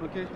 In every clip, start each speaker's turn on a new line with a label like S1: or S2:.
S1: Okay.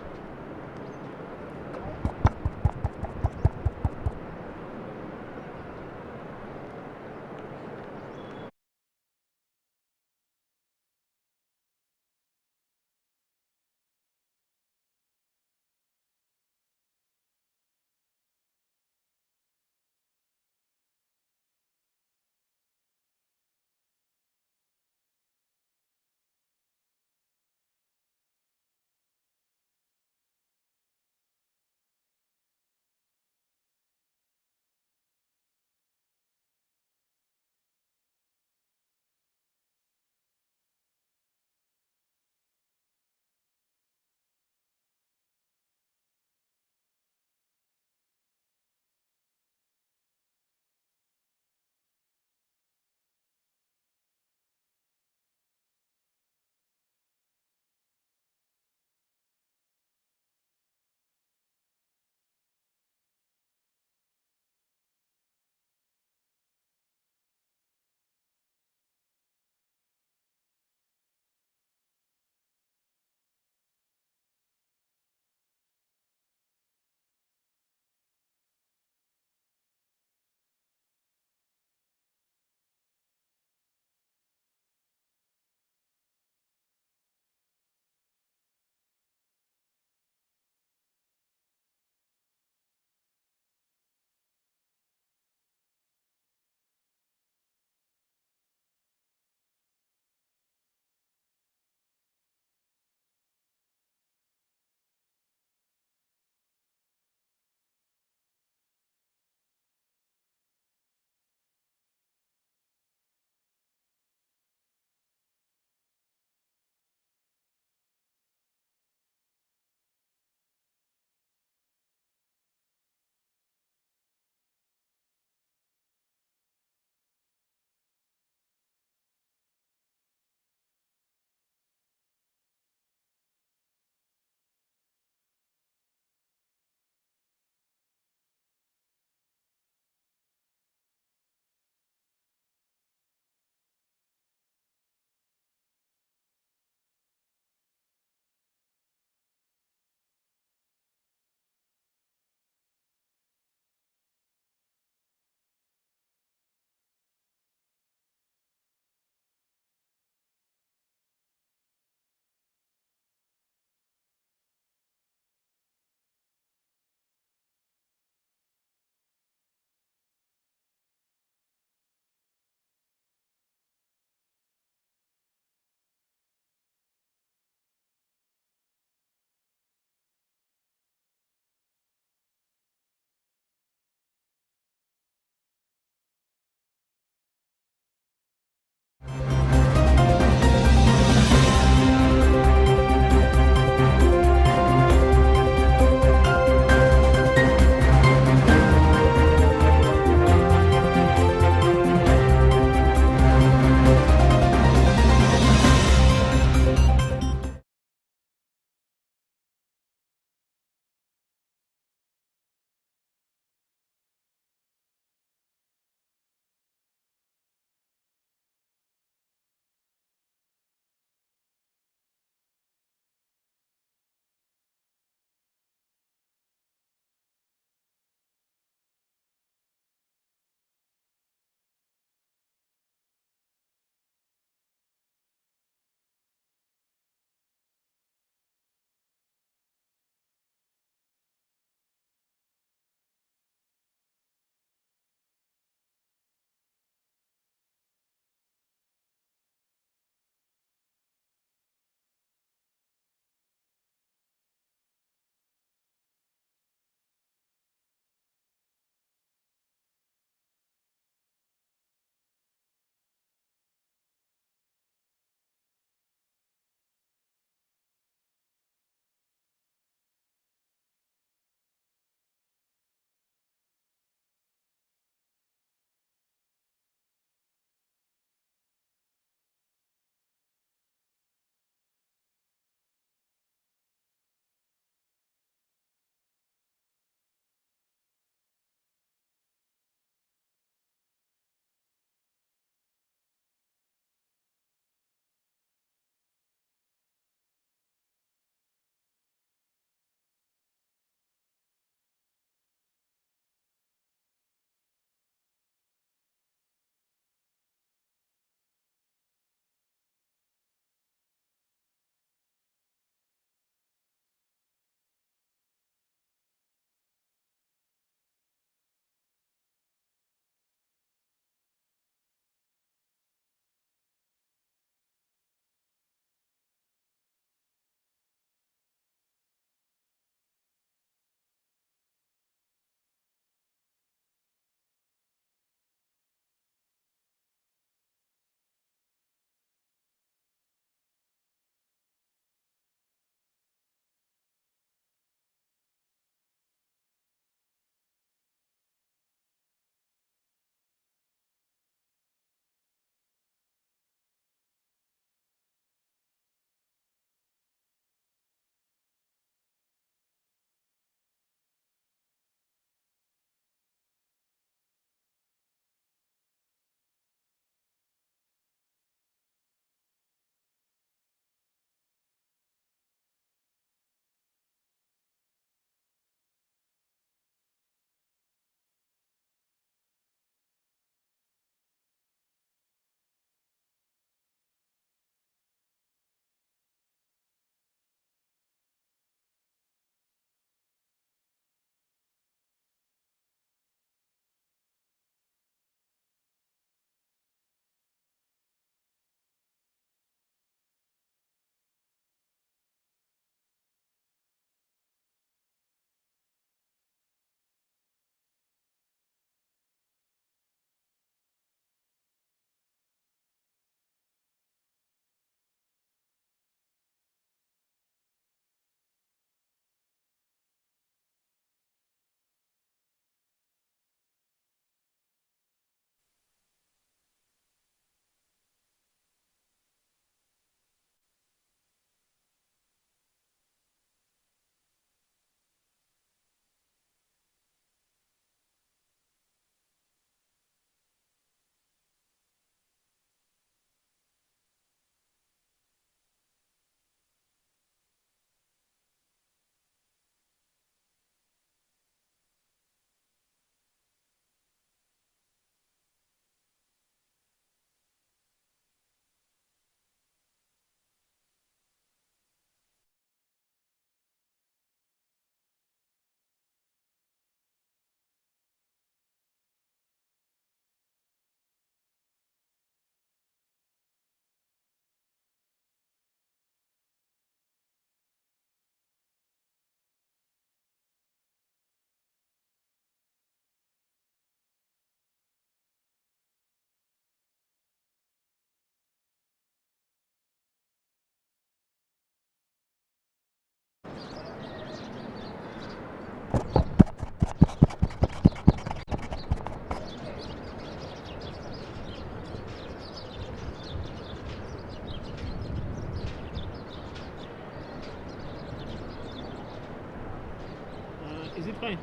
S1: Is it fine?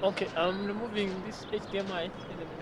S1: Okay, I'm removing this HDMI element.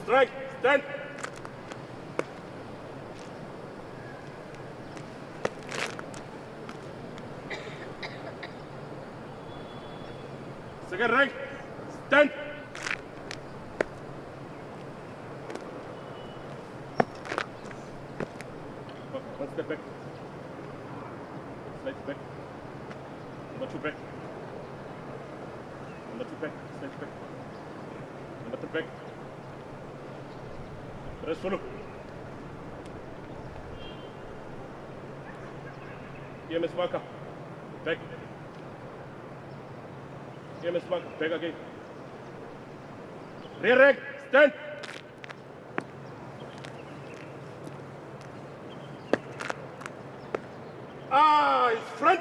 S2: Strike, stand. Second rank, stand. One step back. Slide back. Number 2 back. Number 2 back. Slide back. Number 2 back. Rest follow. EMS marker. Back. EMS marker. Back again. Rear rank. Stand. Eyes front.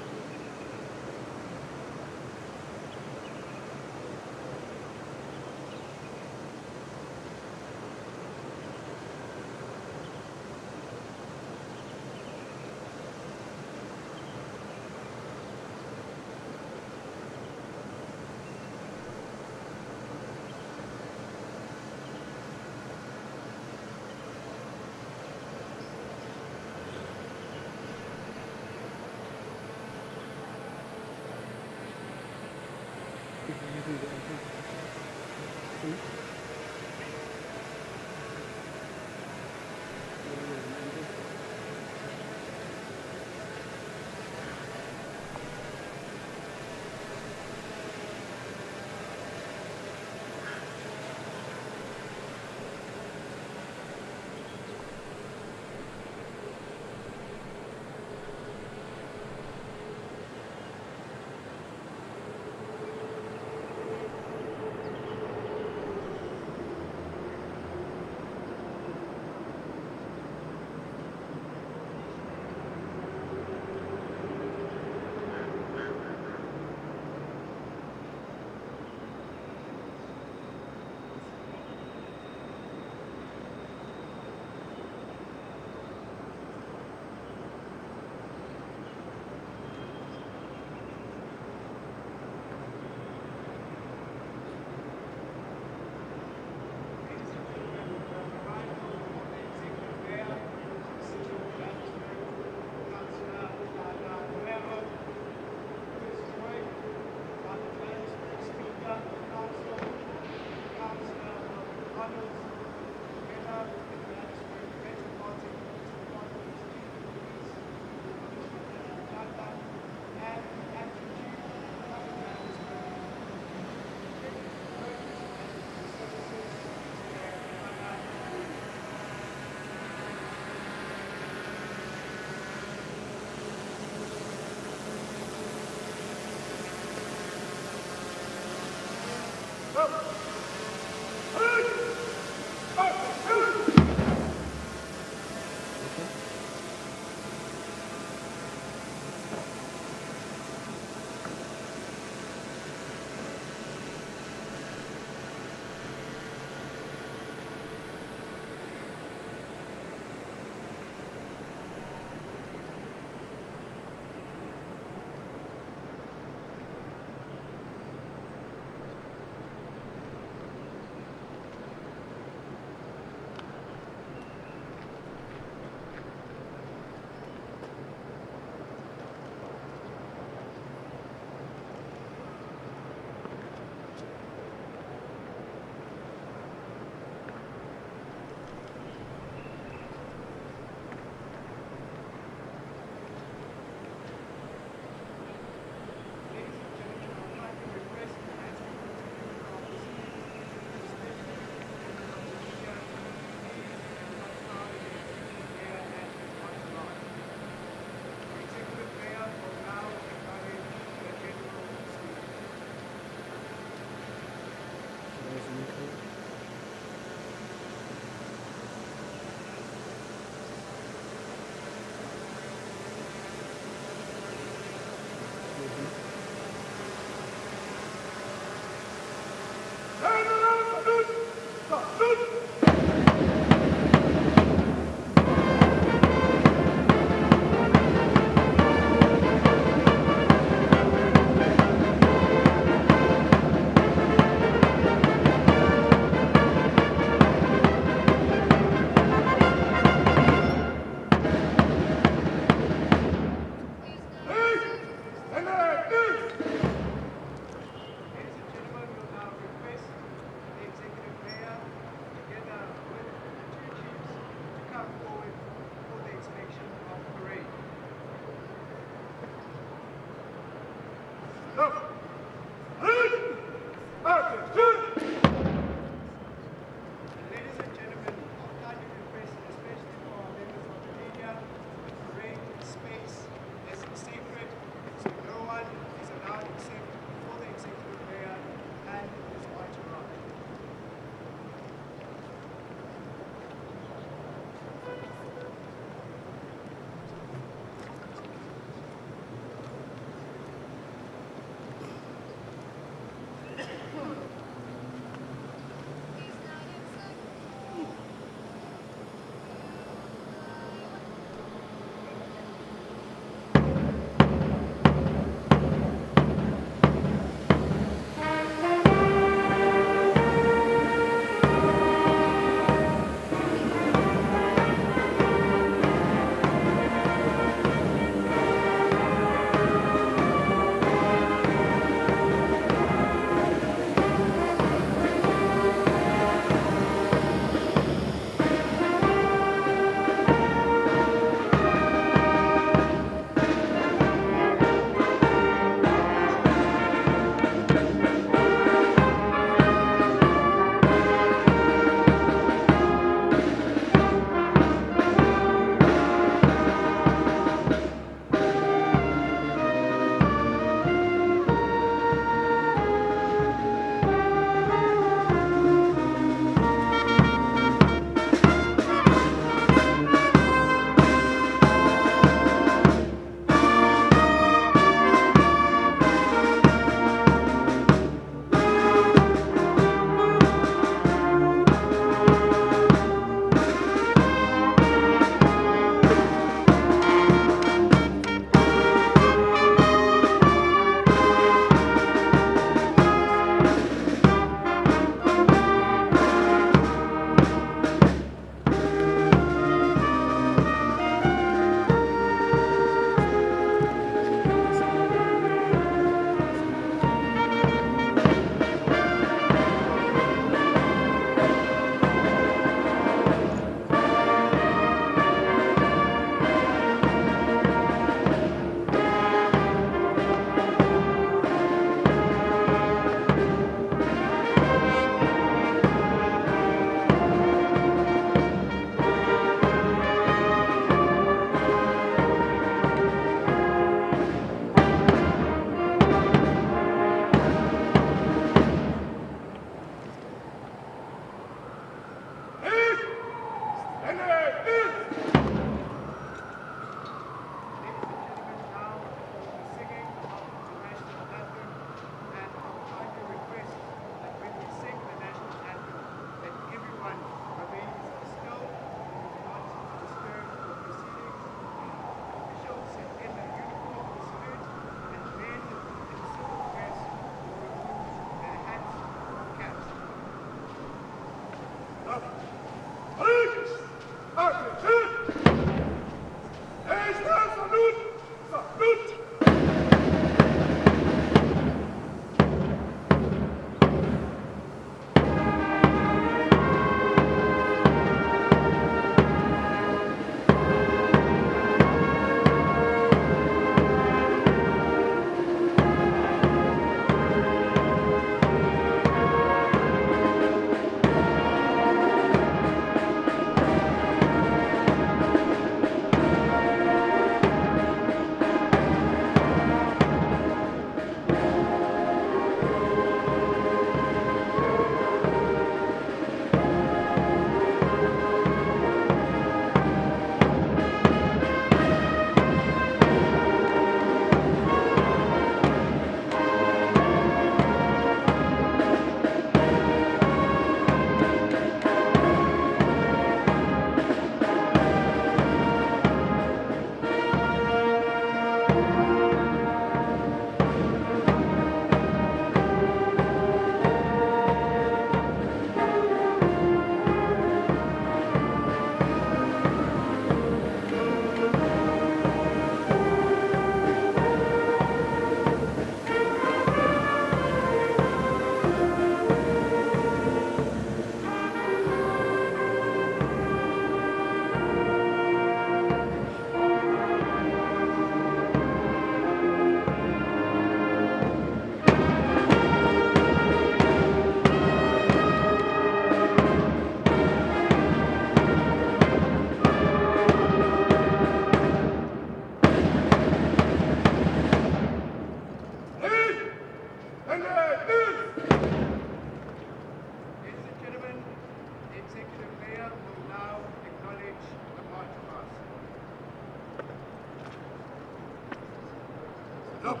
S3: Stop.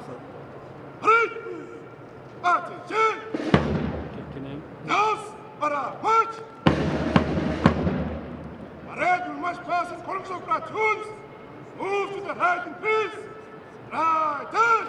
S3: Hurry! Attention!
S1: Can I?
S3: Yes, para march! Parade will march past in columns of platoons. Move to the right in peace. Right turn!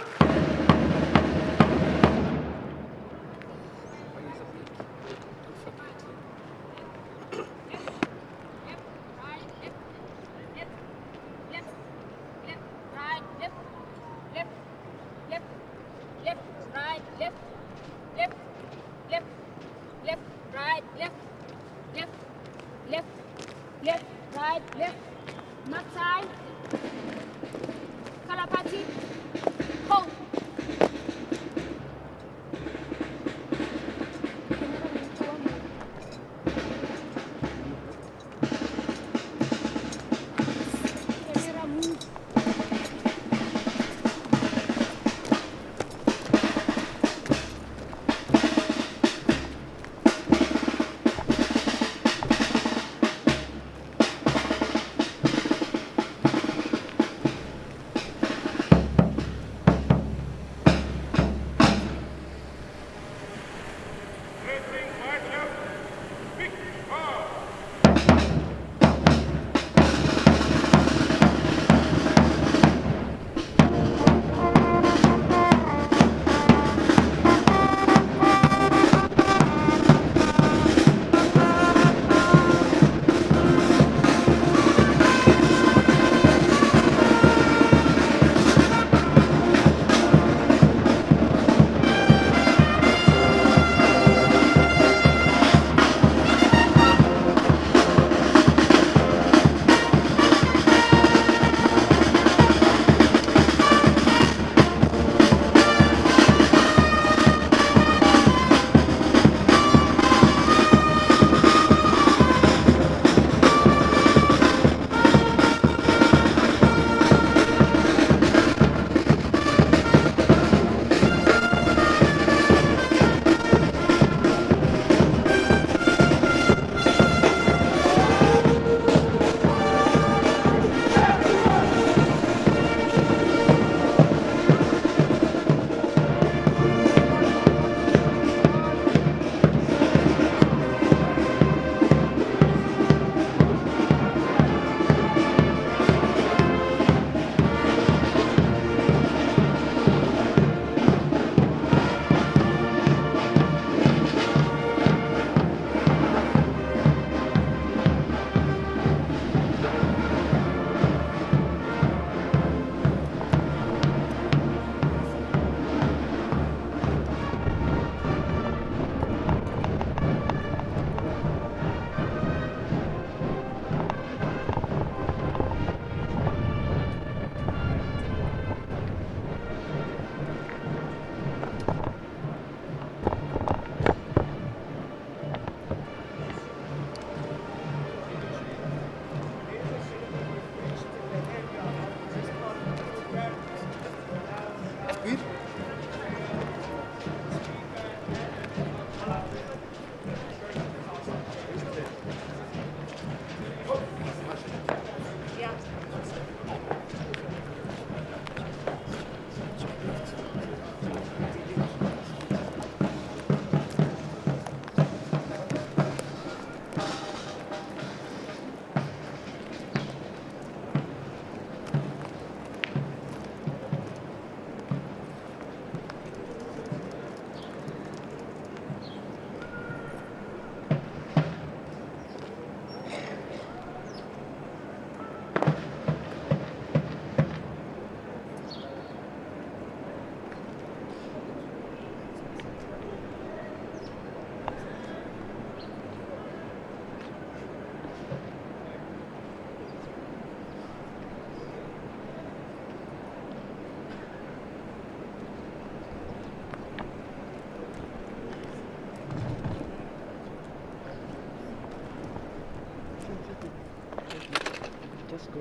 S1: Just go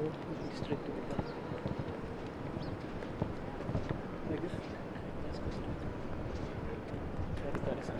S1: straight to the bus. Like this. Just go straight. That is it.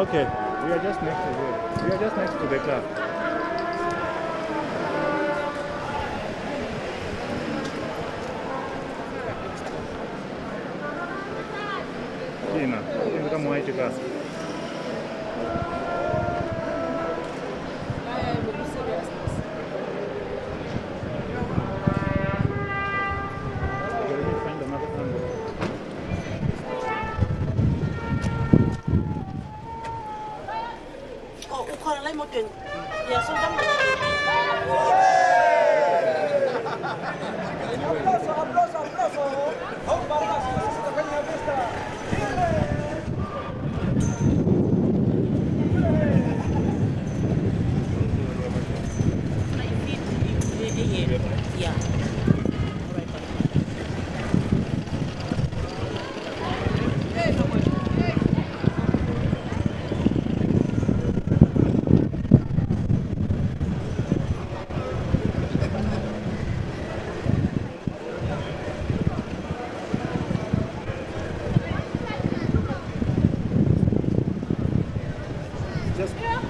S4: Okay, we are just next to it. We are just next to the car. Ina, come white car.
S1: Yeah.
S4: Just yeah.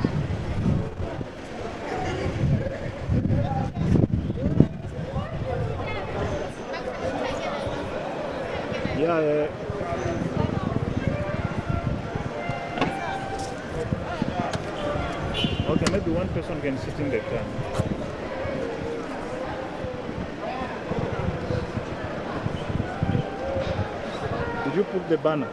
S4: Okay, maybe one person can sit in the car. Did you put the banner?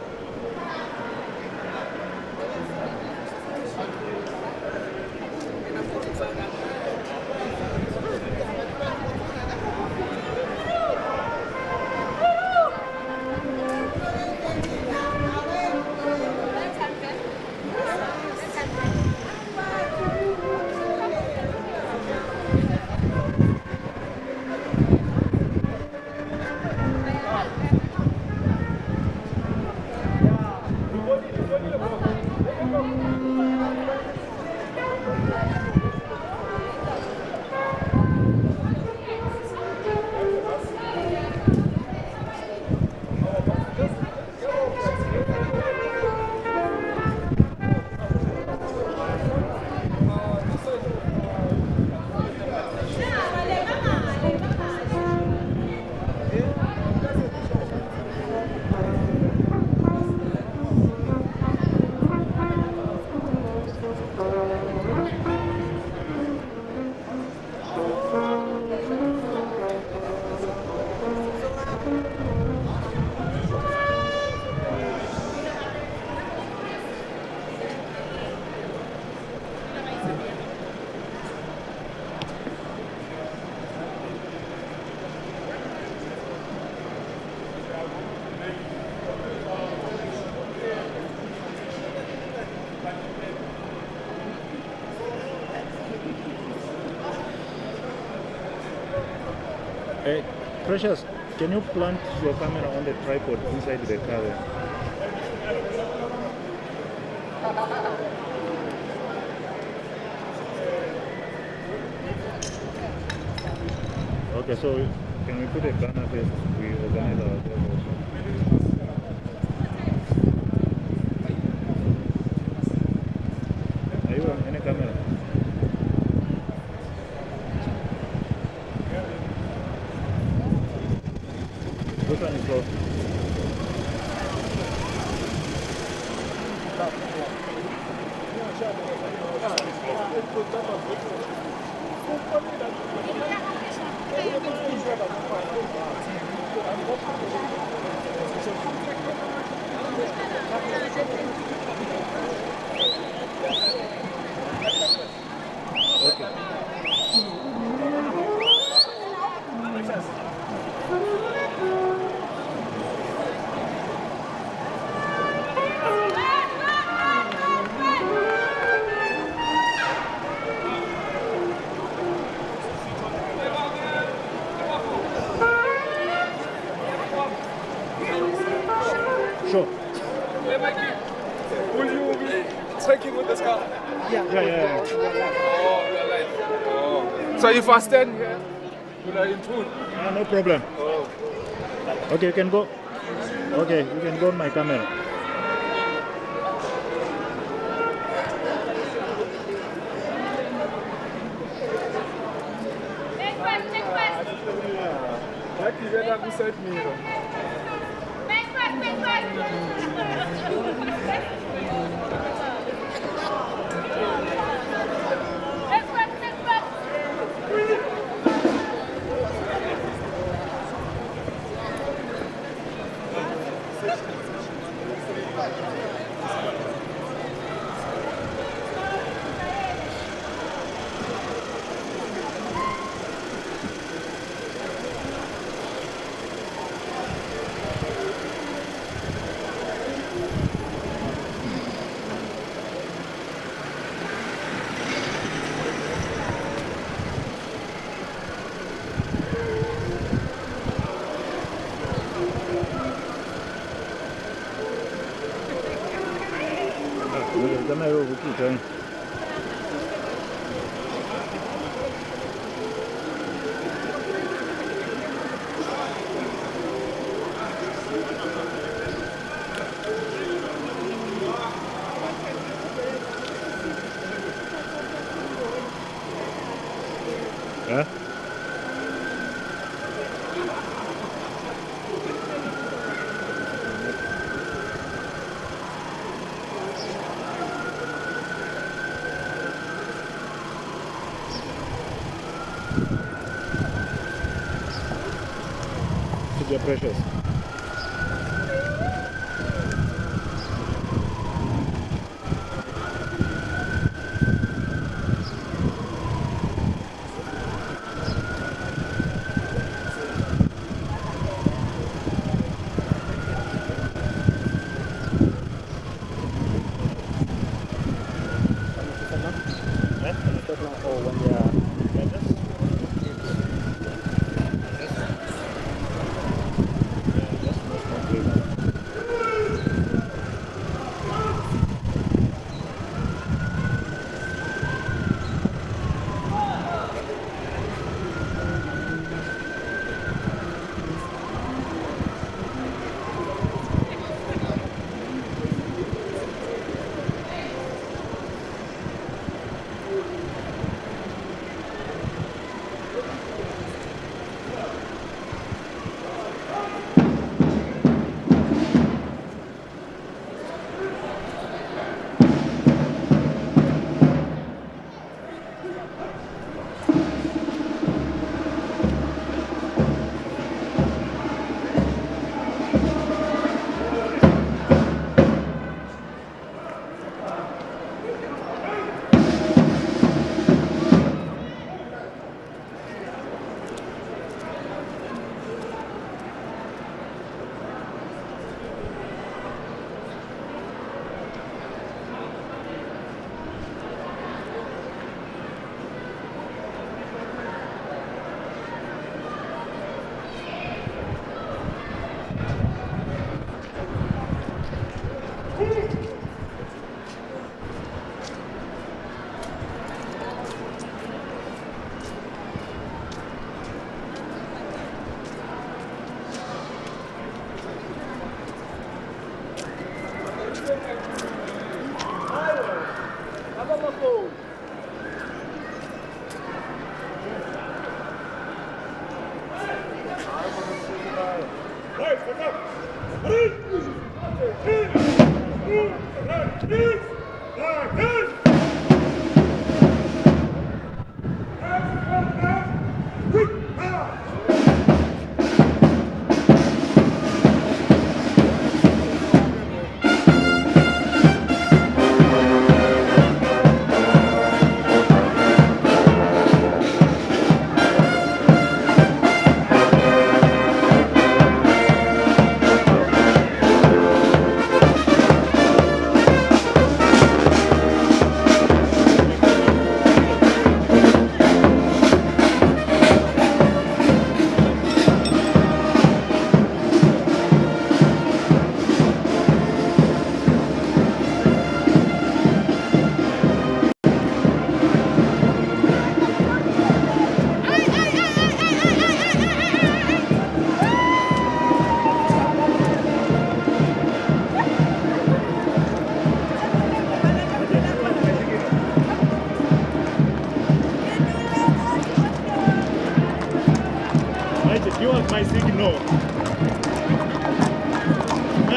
S4: Hey, Precious, can you plant your camera on the tripod inside the car there? Okay, so can we put a banner first? We organize our job also. Are you on any camera? Which one is closed? Sure.
S5: Will you be trekking with this car?
S4: Yeah.
S5: Oh, real life. Oh. So if I stand here, will I intrude?
S4: No problem.
S5: Oh.
S4: Okay, you can go. Okay, you can go on my camera.
S5: Ngagibela ku-side mirror.
S4: Camera over to Huh? You're precious.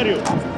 S4: Mario.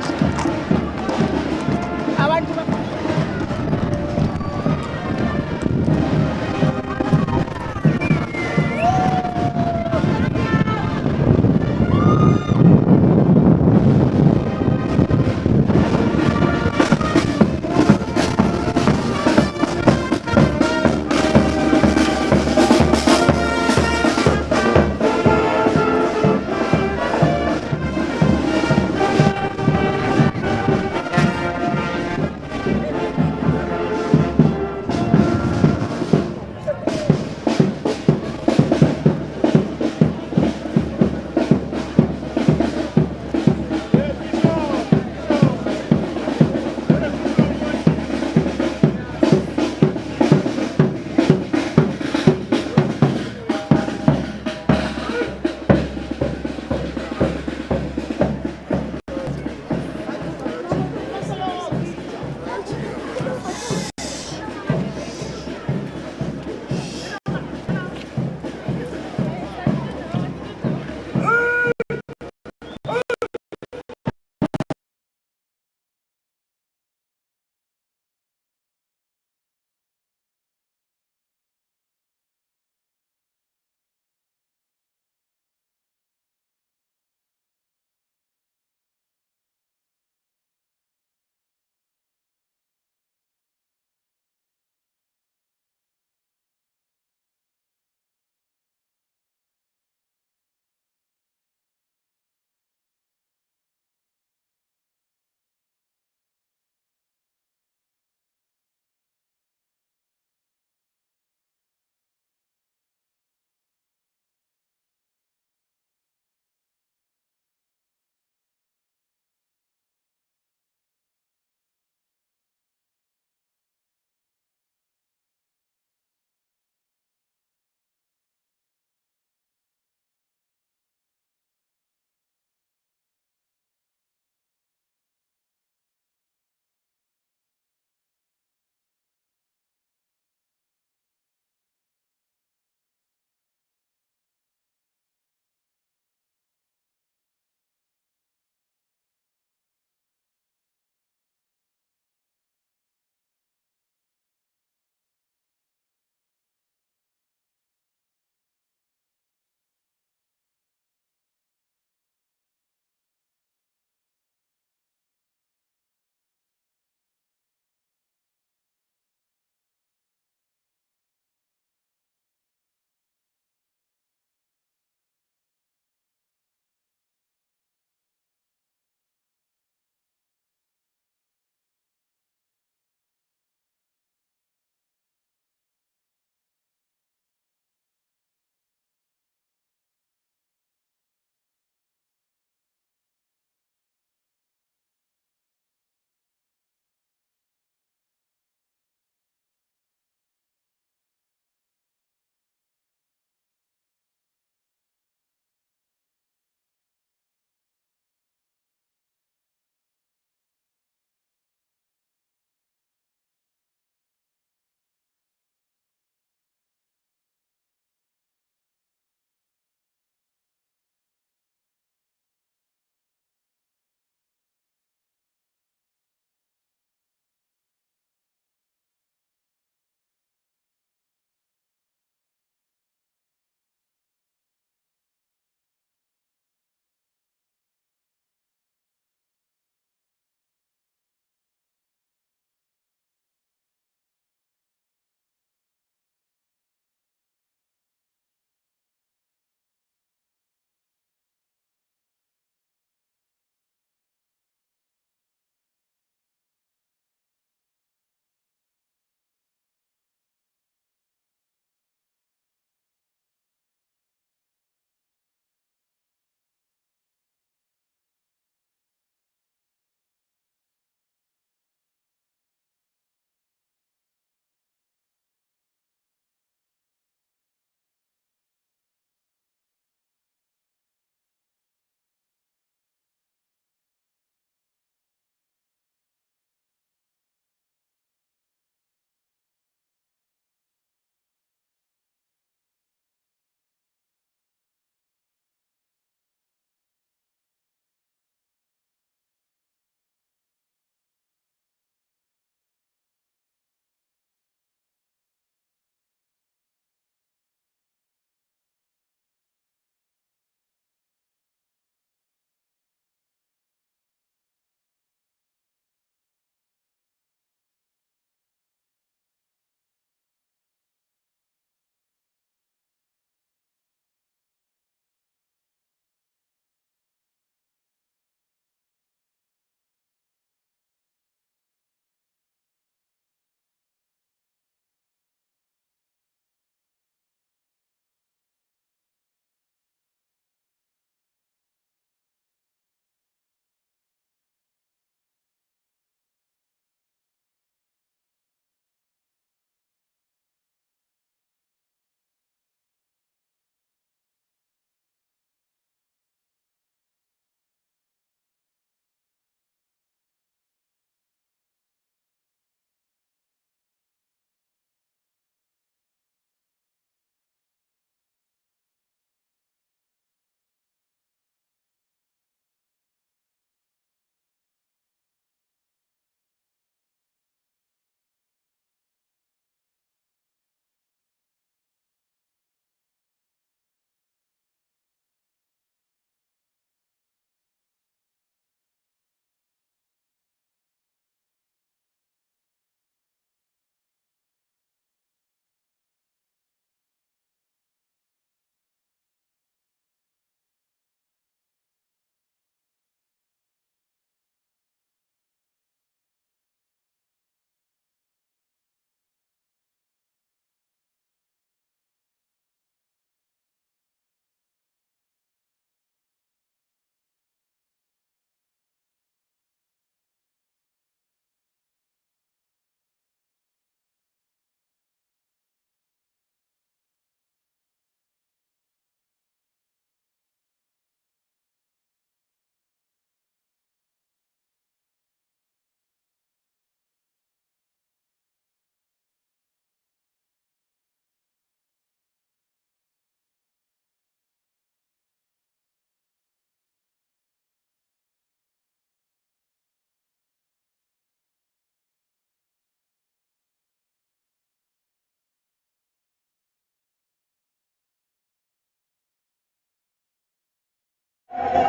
S4: I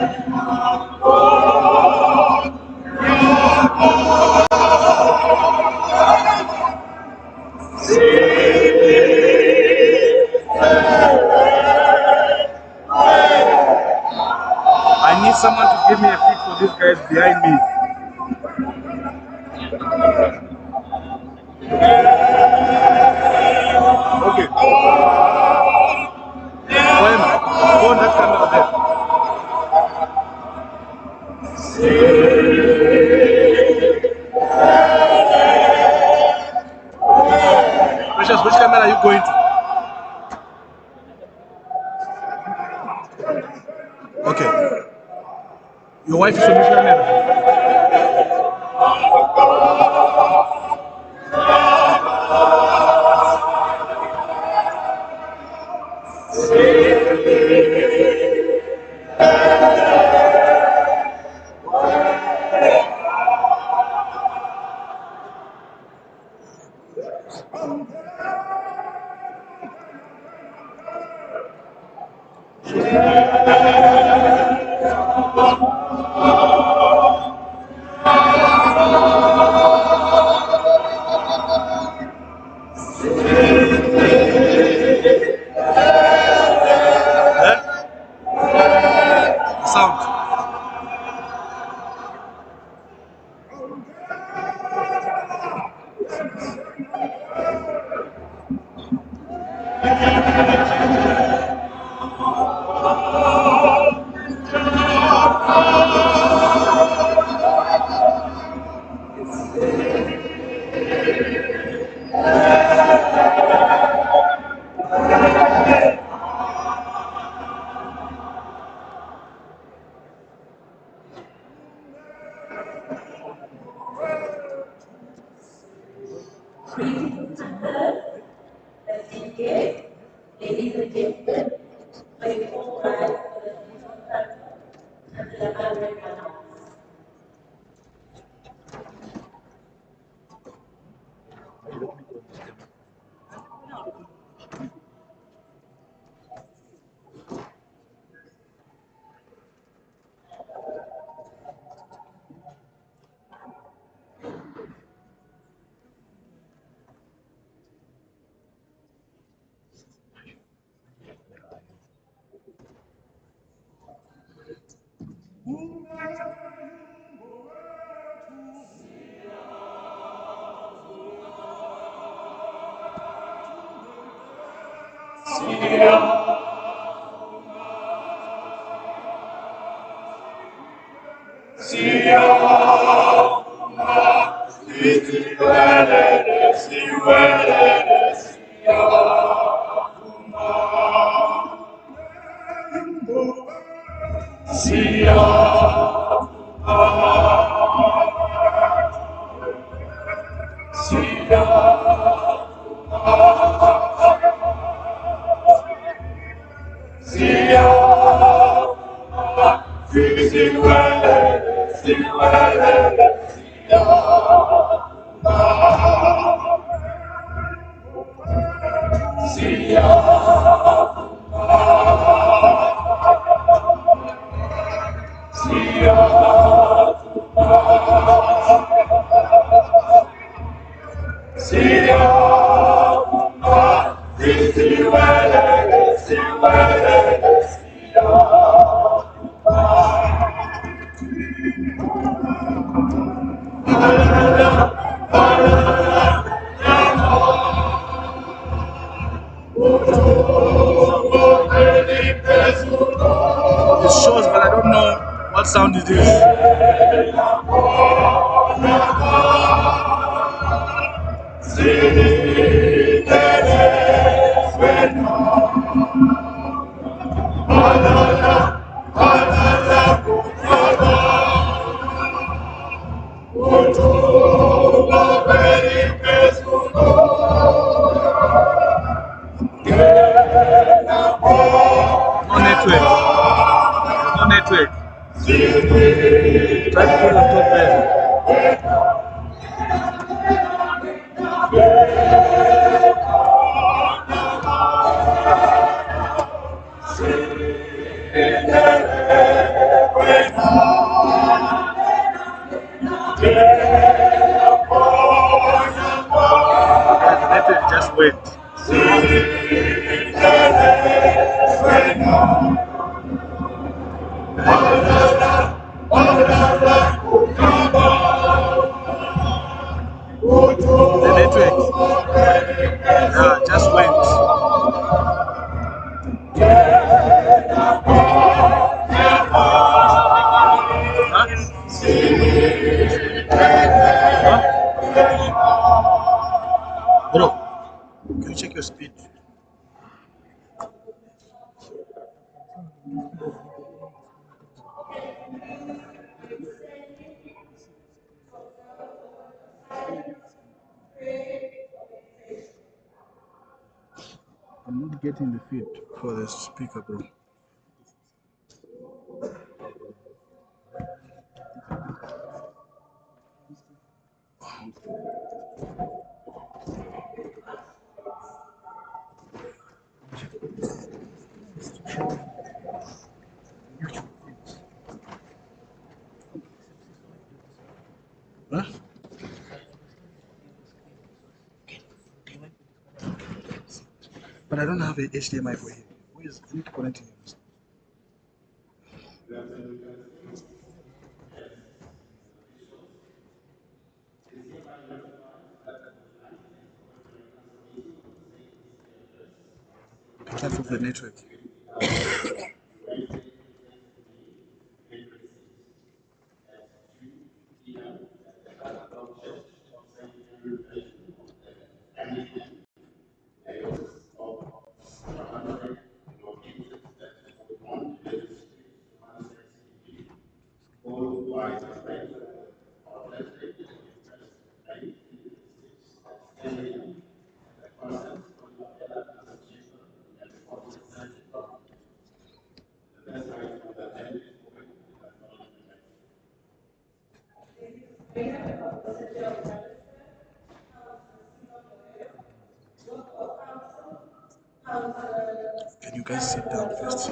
S4: need someone to give me a pic for these guys behind me. Okay. Go on that camera there. Precious, which camera are you going to? Okay. Your wife is on which camera? Sound. It shows, but I don't know what sound it is. No network. No network. Try to put on top there.
S1: The network just went. Bro, can you check your speed? I'm not getting the feed for the speaker, bro. Huh? But I don't have an HDMI for him. Where is I need to connect him? Because of the network. Can you guys sit down first?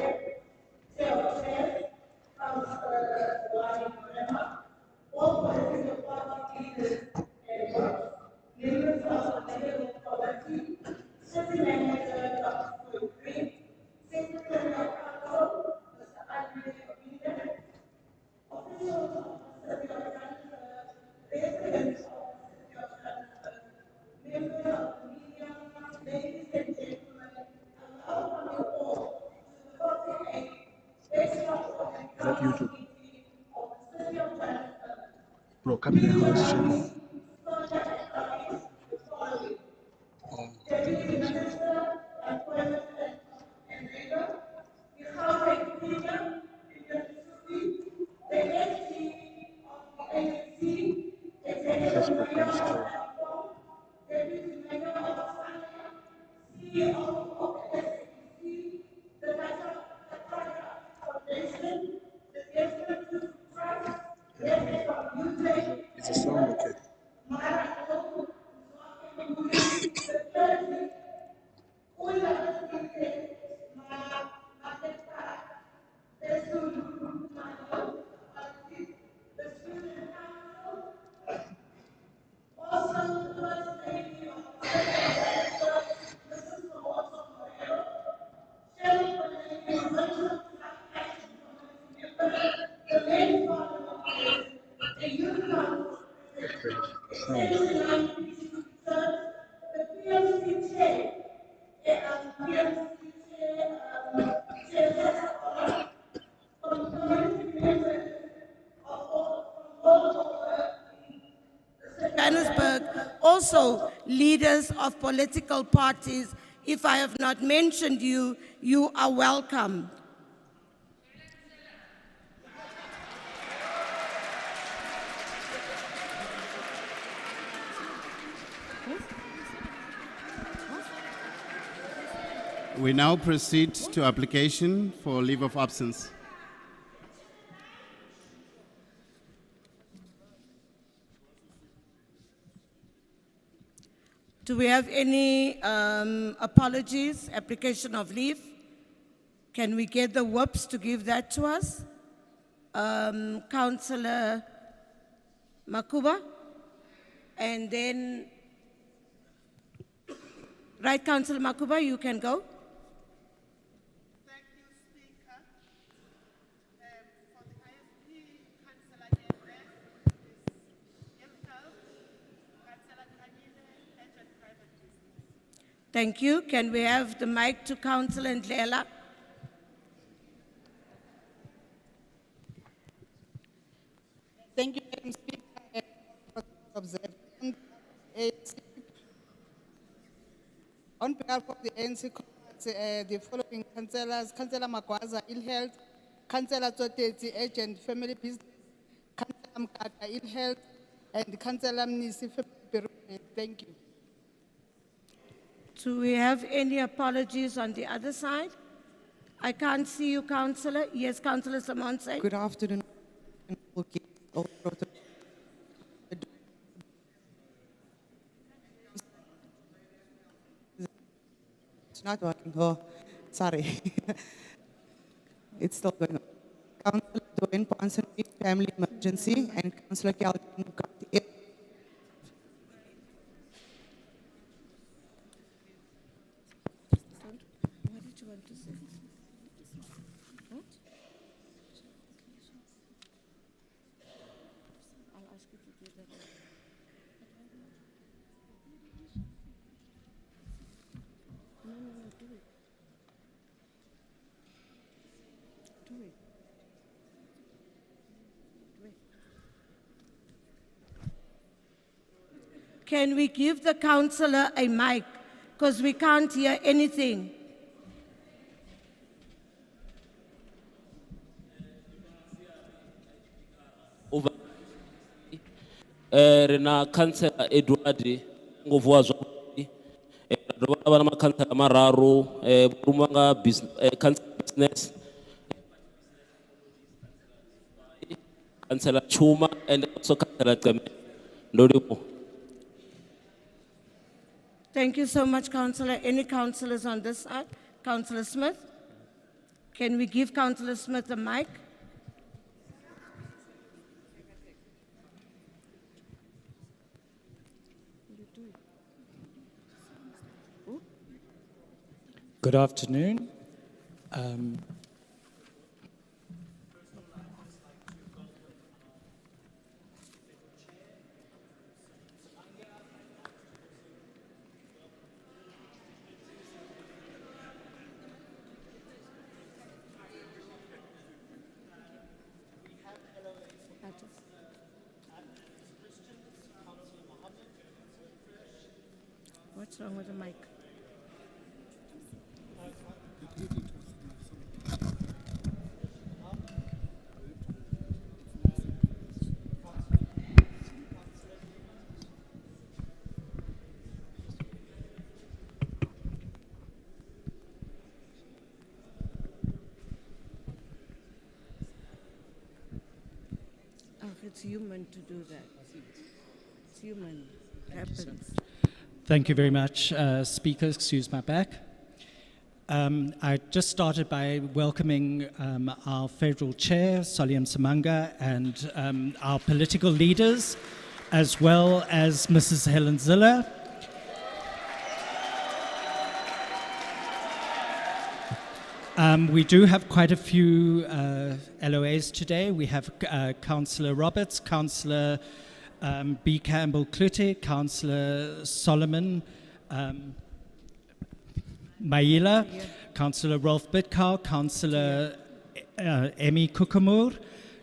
S1: Is that YouTube? Bro, come in the house, check. Facebook can stream. Is the sound okay?
S6: Johannesburg, also leaders of political parties. If I have not mentioned you, you are welcome.
S7: We now proceed to application for leave of absence.
S6: Do we have any apologies, application of leave? Can we get the whoops to give that to us? Councillor Makuba? And then, right, Councillor Makuba, you can go.
S8: Thank you, Speaker. For the ISP, Councillor Councillor
S6: Thank you. Can we have the mic to Councillor Ndlela?
S8: Thank you, Madam Speaker. And observed. On behalf of the ANC, the following councillors: Councillor Magwaza, Ill Health; Councillor Toteti, Agent, Family Business; Councillor Mkaka, Ill Health; and Councillor Mnisi, Family Business. Thank you.
S6: Do we have any apologies on the other side? I can't see you, Councillor. Yes, Councillor Samonse.
S8: Good afternoon. It's not working. Oh, sorry. It's still going on. Councillor Dwayne Ponson, Family Emergency, and Councillor Calvin.
S6: What did you want to say? What? I'll ask you to do that. No, do it. Do it. Do it. Can we give the councillor a mic? Because we can't hear anything.
S9: Over rena councillor Edward ngovuwa zwavhuḓi dovha vha na makhantsela mararu vhuruma nga councillor business councillor Chuma and also councillor Ceme. Ndolibo.
S6: Thank you so much, Councillor. Any councillors on this side? Councillor Smith? Can we give Councillor Smith a mic?
S1: Good afternoon.
S6: What's wrong with the mic? Oh, it's human to do that. It's human. It happens.
S1: Thank you very much, Speaker. Excuse my back. I just started by welcoming our federal chair, Solium Samanga, and our political leaders, as well as Mrs. Helen Ziller. We do have quite a few LOAs today. We have Councillor Roberts, Councillor B. Campbell Clute, Councillor Solomon Maila, Councillor Rolf Bitkow, Councillor Emmy Kukamur,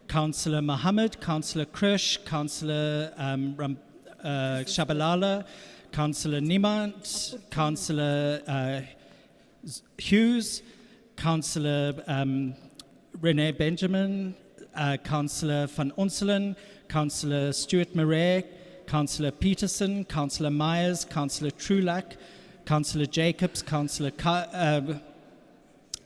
S1: Councillor Mohammed, Councillor Krish, Councillor Shabalala, Councillor Niemand, Councillor Hughes, Councillor Renee Benjamin, Councillor Van Onselen, Councillor Stuart Murray, Councillor Peterson, Councillor Myers, Councillor Trulak, Councillor Jacobs, Councillor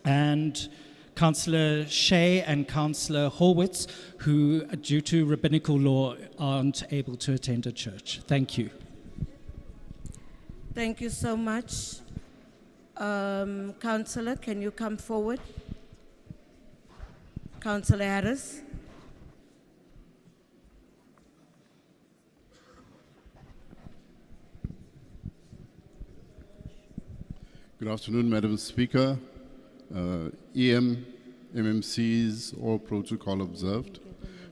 S1: and Councillor Shea and Councillor Horwitz, who, due to rabbinical law, aren't able to attend a church. Thank you.
S6: Thank you so much. Councillor, can you come forward? Councillor Harris.
S7: Good afternoon, Madam Speaker. EM, MMCs, all protocol observed.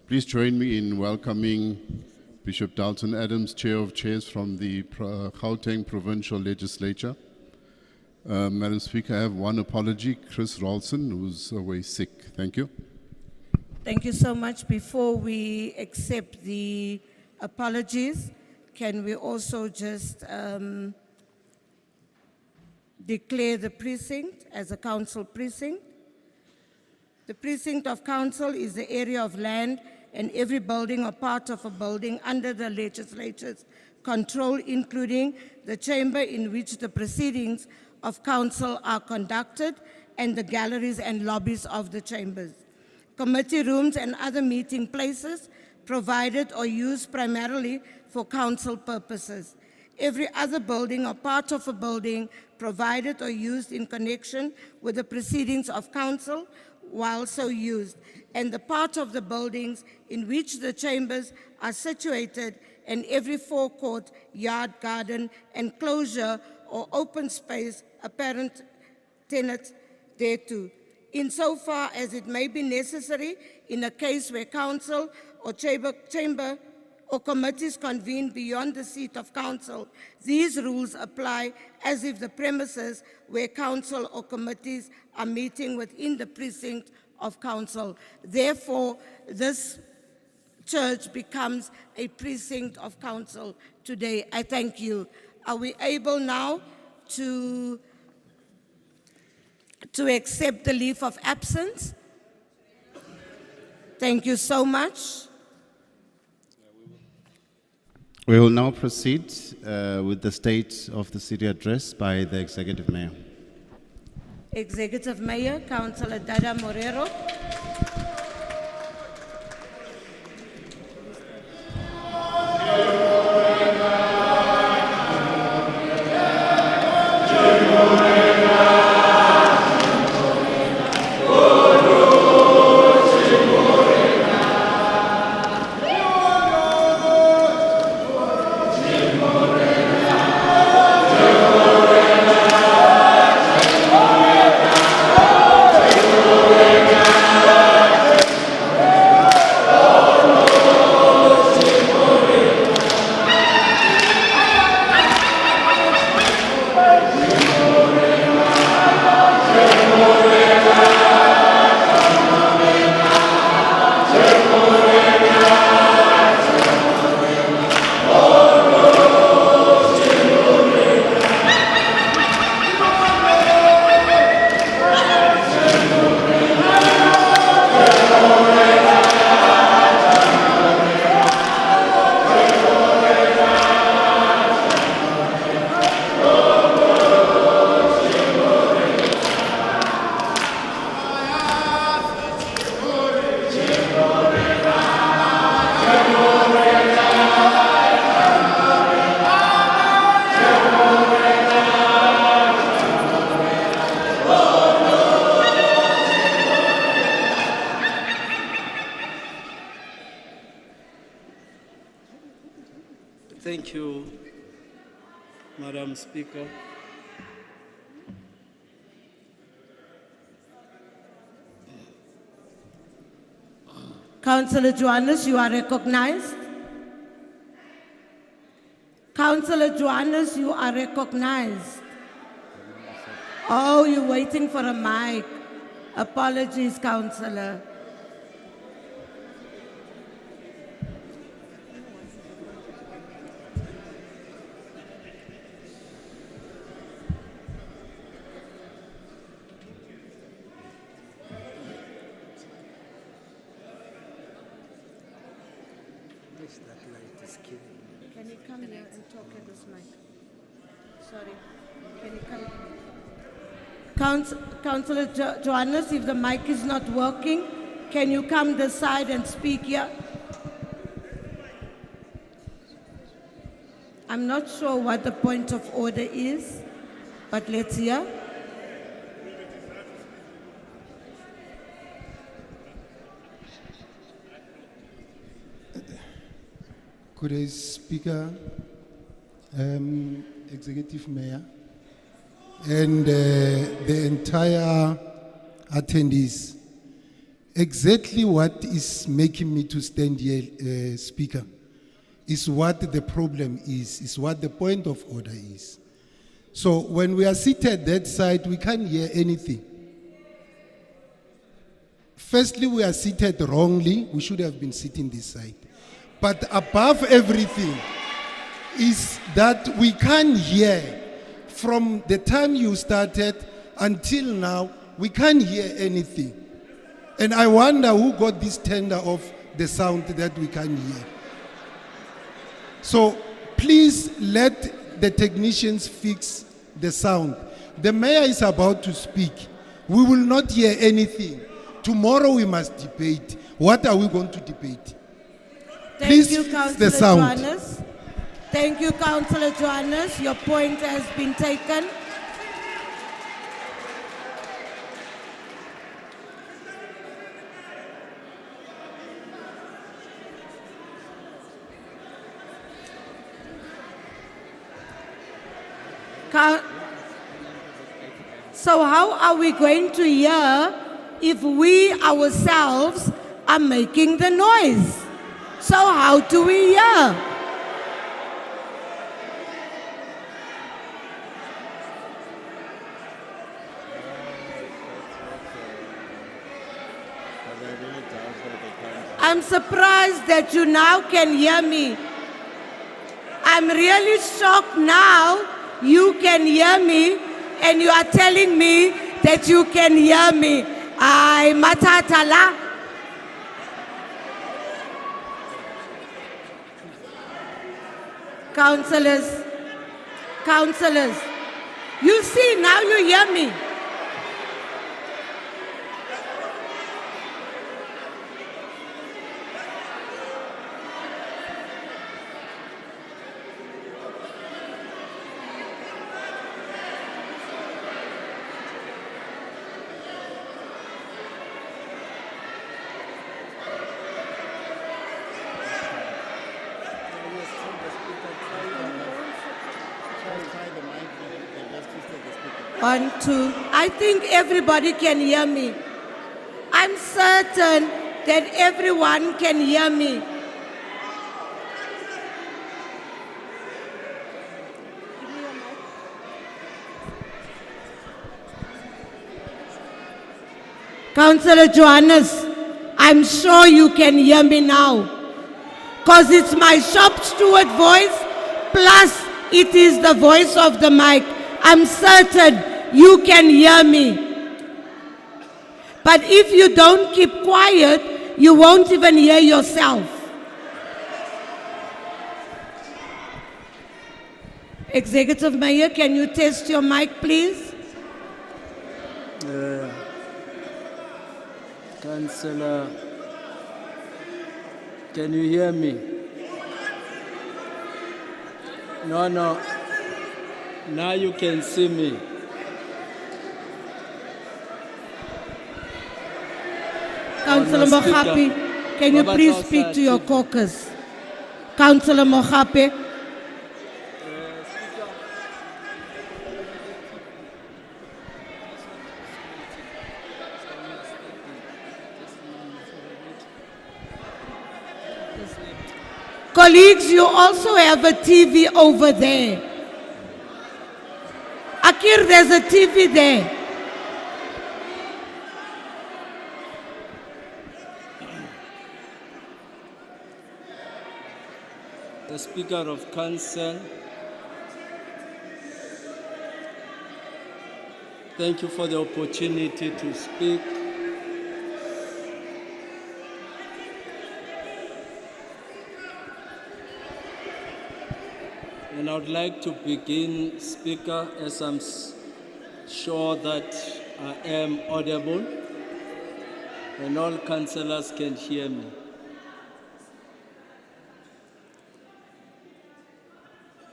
S7: Please join me in welcoming Bishop Dalton Adams, Chair of Chairs from the Gauteng Provincial Legislature,
S10: Madam Speaker, I have one apology, Chris Rawlson, who's away sick. Thank you.
S6: Thank you so much. Before we accept the apologies, can we also just declare the precinct as a council precinct? The precinct of council is the area of land and every building or part of a building under the legislature's control, including the chamber in which the proceedings of council are conducted and the galleries and lobbies of the chambers. Committee rooms and other meeting places provided or used primarily for council purposes. Every other building or part of a building provided or used in connection with the proceedings of council while so used, and the part of the buildings in which the chambers are situated, and every forecourt, yard, garden, enclosure, or open space apparent tenant thereto, insofar as it may be necessary in a case where council or chamber or committees convene beyond the seat of council. These rules apply as if the premises where council or committees are meeting within the precinct of council. Therefore, this church becomes a precinct of council today. I thank you. Are we able now to accept the leave of absence? Thank you so much.
S7: We will now proceed with the State of the City address by the Executive Mayor.
S6: Executive Mayor, Councillor Dada Morero.
S11: Thank you, Madam Speaker.
S6: Councillor Johannes, you are recognized. Councillor Johannes, you are recognized. Oh, you're waiting for a mic. Apologies, Councillor. Can you come here and talk at this mic? Sorry. Can you come? Councillor Johannes, if the mic is not working, can you come this side and speak here? I'm not sure what the point of order is, but let's hear.
S12: Good day, Speaker, Executive Mayor, and the entire attendees. Exactly what is making me to stand here, Speaker, is what the problem is what the point of order is. So when we are seated that side, we can't hear anything. Firstly, we are seated wrongly. We should have been sitting this side. But above everything is that we can't hear. From the time you started until now, we can't hear anything. And I wonder who got this tender of the sound that we can't hear. So please let the technicians fix the sound. The mayor is about to speak. We will not hear anything. Tomorrow we must debate. What are we going to debate? Please
S6: Thank you,
S12: fix
S6: Councillor
S12: the sound.
S6: Johannes. Thank you, Councillor Johannes. Your point has been taken. So how are we going to hear if we ourselves are making the noise? So how do we hear? I'm surprised that you now can hear me. I'm really shocked now you can hear me and you are telling me that you can hear me. Ay, matatala. Councillors, you see, now you hear me. One, two. I think everybody can hear me. I'm certain that everyone can hear me. Councillor Johannes, I'm sure you can hear me now. Because it's my shop steward voice, plus it is the voice of the mic. I'm certain you can hear me. But if you don't keep quiet, you won't even hear yourself. Executive Mayor, can you test your mic, please?
S11: Councillor, can you hear me? No. Now you can see me.
S6: Councillor Mogapi, can you please speak to your caucus? Councillor Mogapi. Colleagues, you also have a TV over there. Akir, there's a TV there.
S11: The Speaker of Council, thank you for the opportunity to speak. And I would like to begin, Speaker, as I'm sure that I am audible and all councillors can hear me.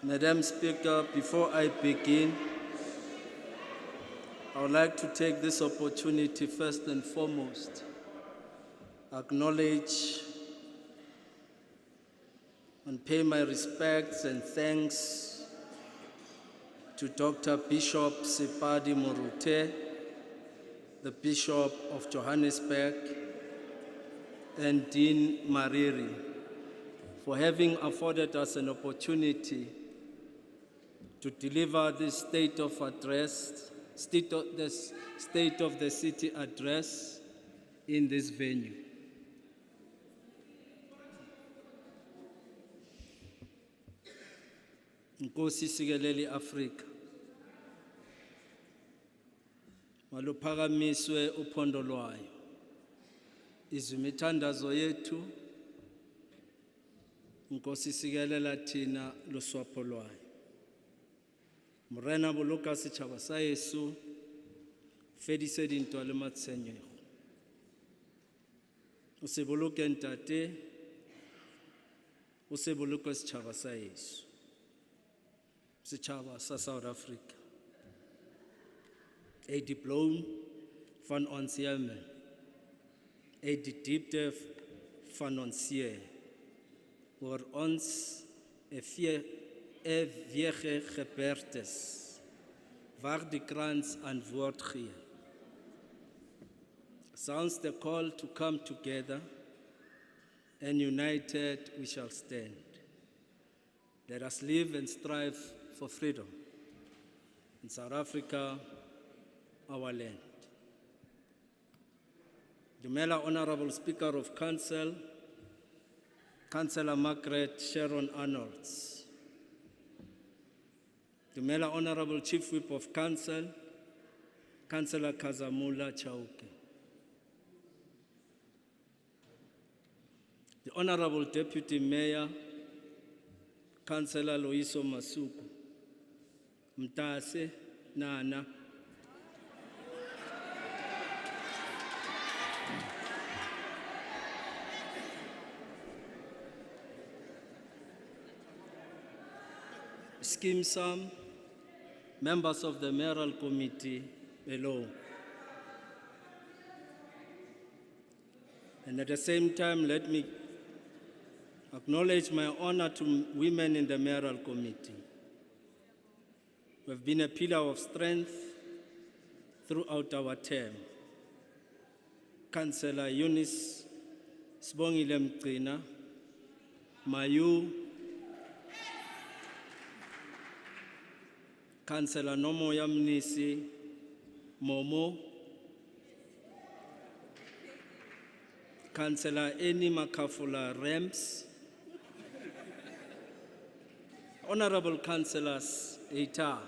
S11: Madam Speaker, before I begin, I would like to take this opportunity first and foremost, acknowledge and pay my respects and thanks to Dr. Bishop Sipadi Morute, the Bishop of Johannesburg, and Dean Mariri, for having afforded us an opportunity to deliver the state of the city address in this venue. Nkosi sikeleli Afrika. Maluphakamiswe uphondo lwayo. Izimithandazo yethu. Nkosi sikelela thina luswapho lwayo. Morena boloka setjhaba sa Yesu. Fedise dintwa le matshwenyego. O se boloke ntate. O se boloke setjhaba sa Yesu. Setjhaba sa South Africa. Die bloem van ons hemel. Die diepte van ons see. Waar ons ewige gebergtes, waar die krans antwoord gee. Sounds the call to come together, and united we shall stand. Let us live and strive for freedom in South Africa, our land. Dumela Honorable Speaker of Council, Councillor Margaret Sharon Arnolds. Dumela Honorable Chief Whip of Council, Councillor Kazamula Chauke. The Honorable Deputy Mayor, Councillor Loiso Masuku. Mtase Nana. Scheme Sam, members of the Mayoral Committee below. And at the same time, let me acknowledge my honor to women in the Mayoral Committee. We've been a pillar of strength throughout our term. Councillor Eunice Sibongile Mgcina, Mayu, Councillor Nomoya Mnisi, Momo, Councillor Eni Makafula Rems, Honorable Councillors Eita.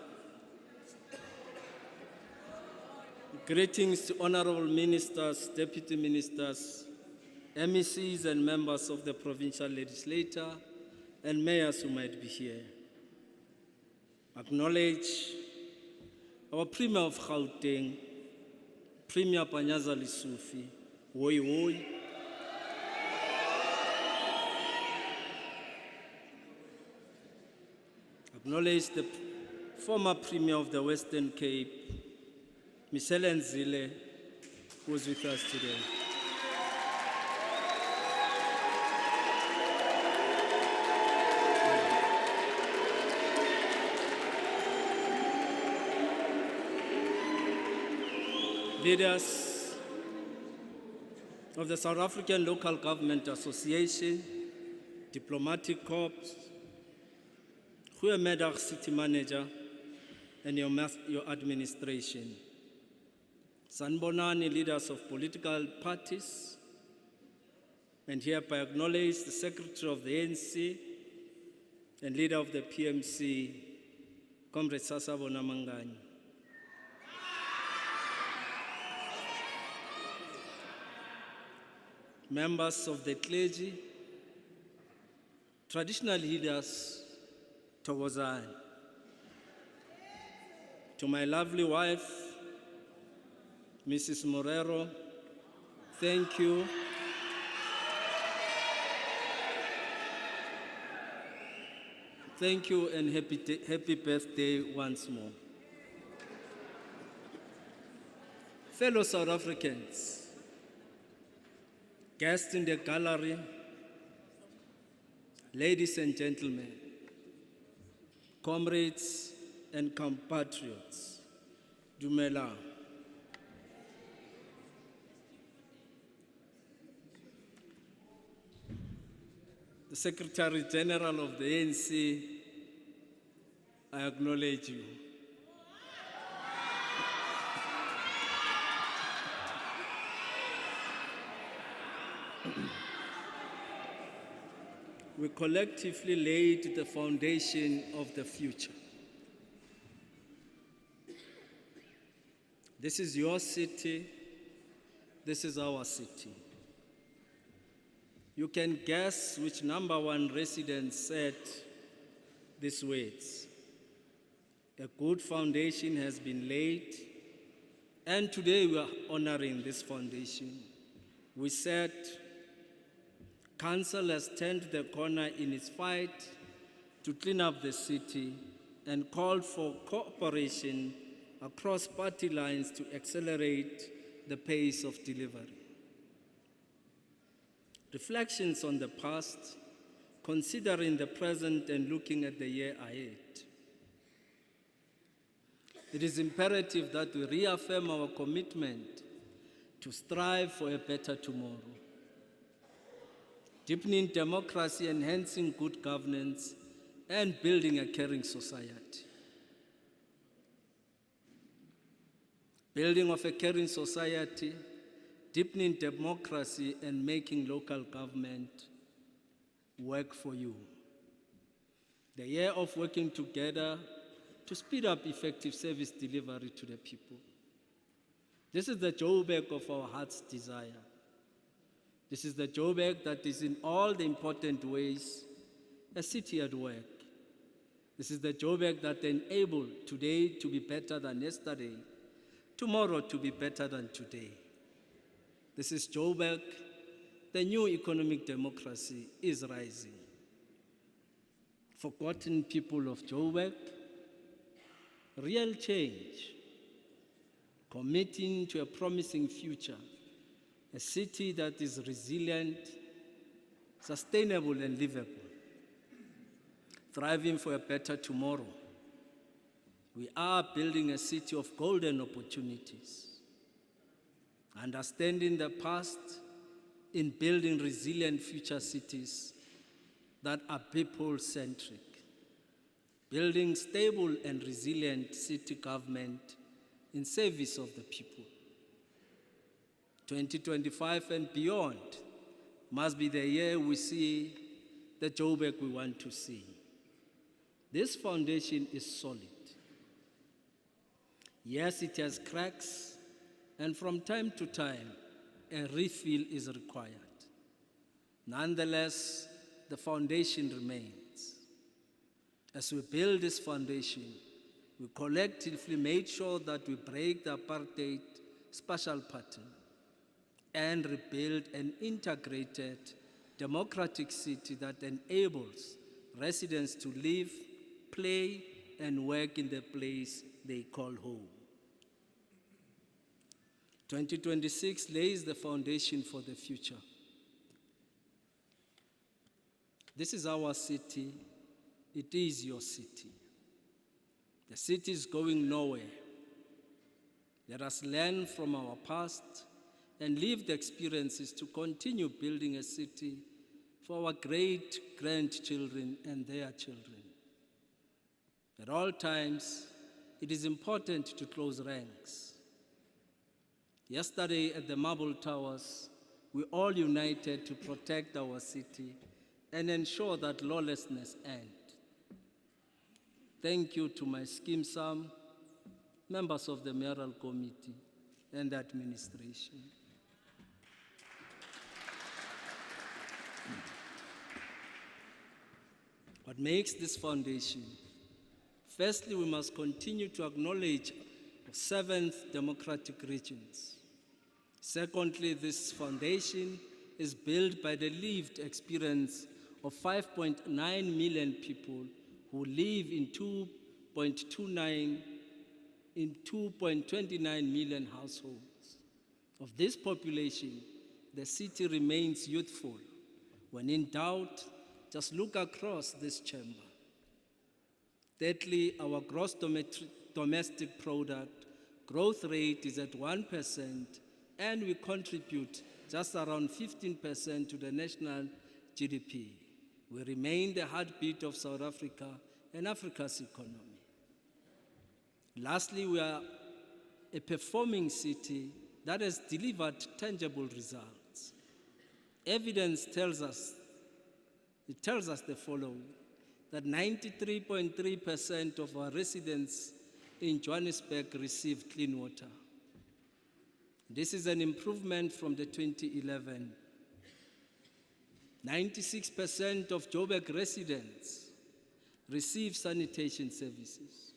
S11: Greetings to Honorable Ministers, Deputy Ministers, MECs and members of the Provincial Legislature and mayors who might be here. Acknowledge our Premier of Gauteng, Premier Panyaza Lesufi, Woi Woi. Acknowledge the former Premier of the Western Cape, Ms. Helen Zille, who is with us today. Leaders of the South African Local Government Association, Diplomatic Corps, Huemedach City Manager, and your administration. Sanbonani, leaders of political parties, and hereby acknowledge the Secretary of the ANC and leader of the PMC, Comrade Sasabo Namangani. Members of the clergy, traditional leaders, Togozani. To my lovely wife, Mrs. Morero, thank you. Thank you and happy birthday once more. Fellow South Africans, guests in the gallery, ladies and gentlemen, comrades and compatriots, Dumela. The Secretary General of the ANC, I I acknowledge you. We collectively laid the foundation of the future. This is your city. This is our city. You can guess which #1 resident said these words. A good foundation has been laid, and today we are honoring this foundation. We said, Council has turned the corner in its fight to clean up the city and called for cooperation across party lines to accelerate the pace of delivery. Reflections on the past, considering the present and looking at the year ahead. It is imperative that we reaffirm our commitment to strive for a better tomorrow. Deepening democracy, enhancing good governance, and building a caring society. Building of a caring society, deepening democracy, and making local government work for you. The year of working together to speed up effective service delivery to the people. This is the Joburg of our heart's desire. This is the Joburg that is in all the important ways a city at work. This is the Joburg that enables today to be better than yesterday, tomorrow to be better than today. This is Joburg, the new economic democracy is rising. Forgotten people of Joburg, real change, committing to a promising future, a city that is resilient, sustainable, and livable, thriving for a better tomorrow. We are building a city of golden opportunities, understanding the past in building resilient future cities that are people-centric, building stable and resilient city government in service of the people. 2025 and beyond must be the year we see the Joburg we want to see. This foundation is solid. Yes, it has cracks, and from time to time, a refill is required. Nonetheless, the foundation remains. As we build this foundation, we collectively made sure that we break the apartheid spatial pattern and rebuild an integrated, democratic city that enables residents to live, play, and work in the place they call home. 2026 lays the foundation for the future. This is our city. It is your city. The city is going nowhere. Let us learn from our past and live the experiences to continue building a city for our great-grandchildren and their children. At all times, it is important to close ranks. Yesterday at the Marble Towers, we all united to protect our city and ensure that lawlessness ends. Thank you to my scheme SAM, members of the mayoral committee, and the administration. What makes this foundation? Firstly, we must continue to acknowledge the 7th democratic regions. Secondly, this foundation is built by the lived experience of 5.9 million people who live in 2.29 million households. Of this population, the city remains youthful. When in doubt, just look across this chamber. Thirdly, our gross domestic product growth rate is at 1%, and we contribute just around 15% to the national GDP. We remain the heartbeat of South Africa and Africa's economy. Lastly, we are a performing city that has delivered tangible results. Evidence tells us the following, that 93.3% of our residents in Johannesburg receive clean water. This is an improvement from the 2011. 96% of Joburg residents receive sanitation services.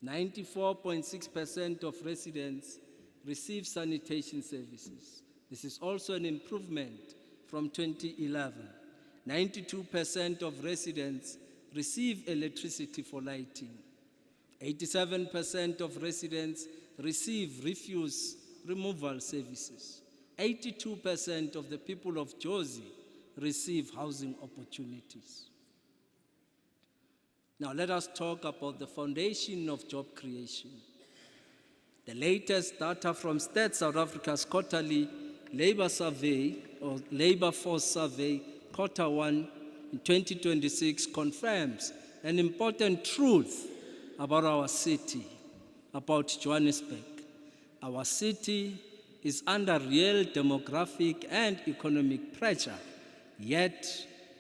S11: 94.6% of residents receive sanitation services. This is also an improvement from 2011. 92% of residents receive electricity for lighting. 87% of residents receive refuse removal services. 82% of the people of Jozi receive housing opportunities. Now let us talk about the foundation of job creation. The latest data from Stats South Africa's quarterly labor survey, or labor force survey, quarter 1 in 2026 confirms an important truth about our city, about Johannesburg. Our city is under real demographic and economic pressure, yet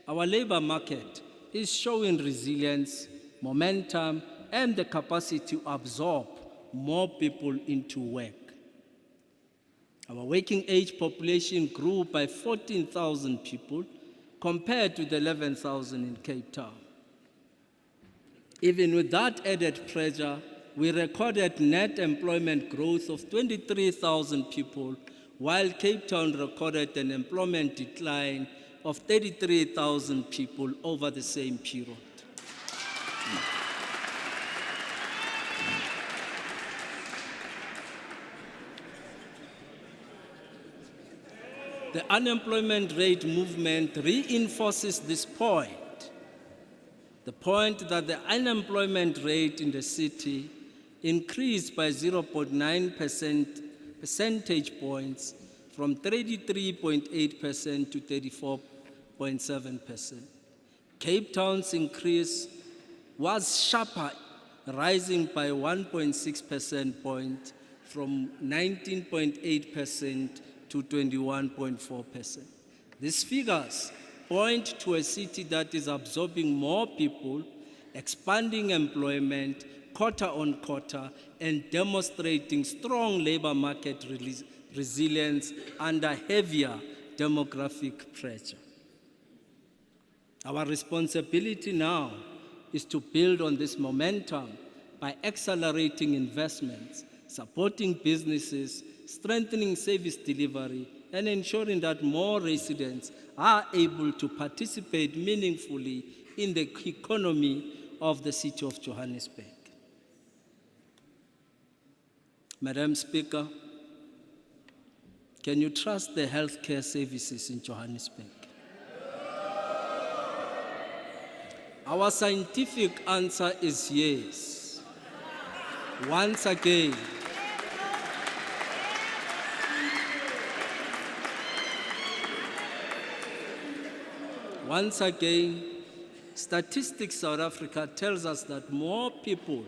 S11: our labor market is showing resilience, momentum, and the capacity to absorb more people into work. Our working age population grew by 14,000 people compared to the 11,000 in Cape Town. Even with that added pressure, we recorded net employment growth of 23,000 people, while Cape Town recorded an employment decline of 33,000 people over the same period. The unemployment rate movement reinforces this point, the point that the unemployment rate in the city increased by 0.9 percentage points from 33.8% to 34.7%. Cape Town's increase was sharper, rising by 1.6 percentage points from 19.8% to 21.4%. These figures point to a city that is absorbing more people, expanding employment quarter on quarter, and demonstrating strong labor market resilience under heavier demographic pressure. Our responsibility now is to build on this momentum by accelerating investments, supporting businesses, strengthening service delivery, and ensuring that more residents are able to participate meaningfully in the economy of the City of Johannesburg. Madam Speaker, can you trust the healthcare services in Johannesburg? Our scientific answer is yes. Once again, Statistics South Africa tells us that more people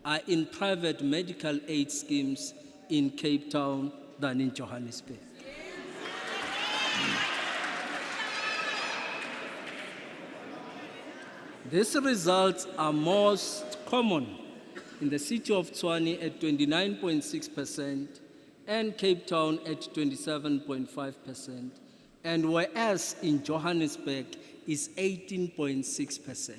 S11: are in private medical aid schemes in Cape Town than in Johannesburg. These results are most common in the city of Tshwane at 29.6% and Cape Town at 27.5%, and whereas in Johannesburg is 18.6%.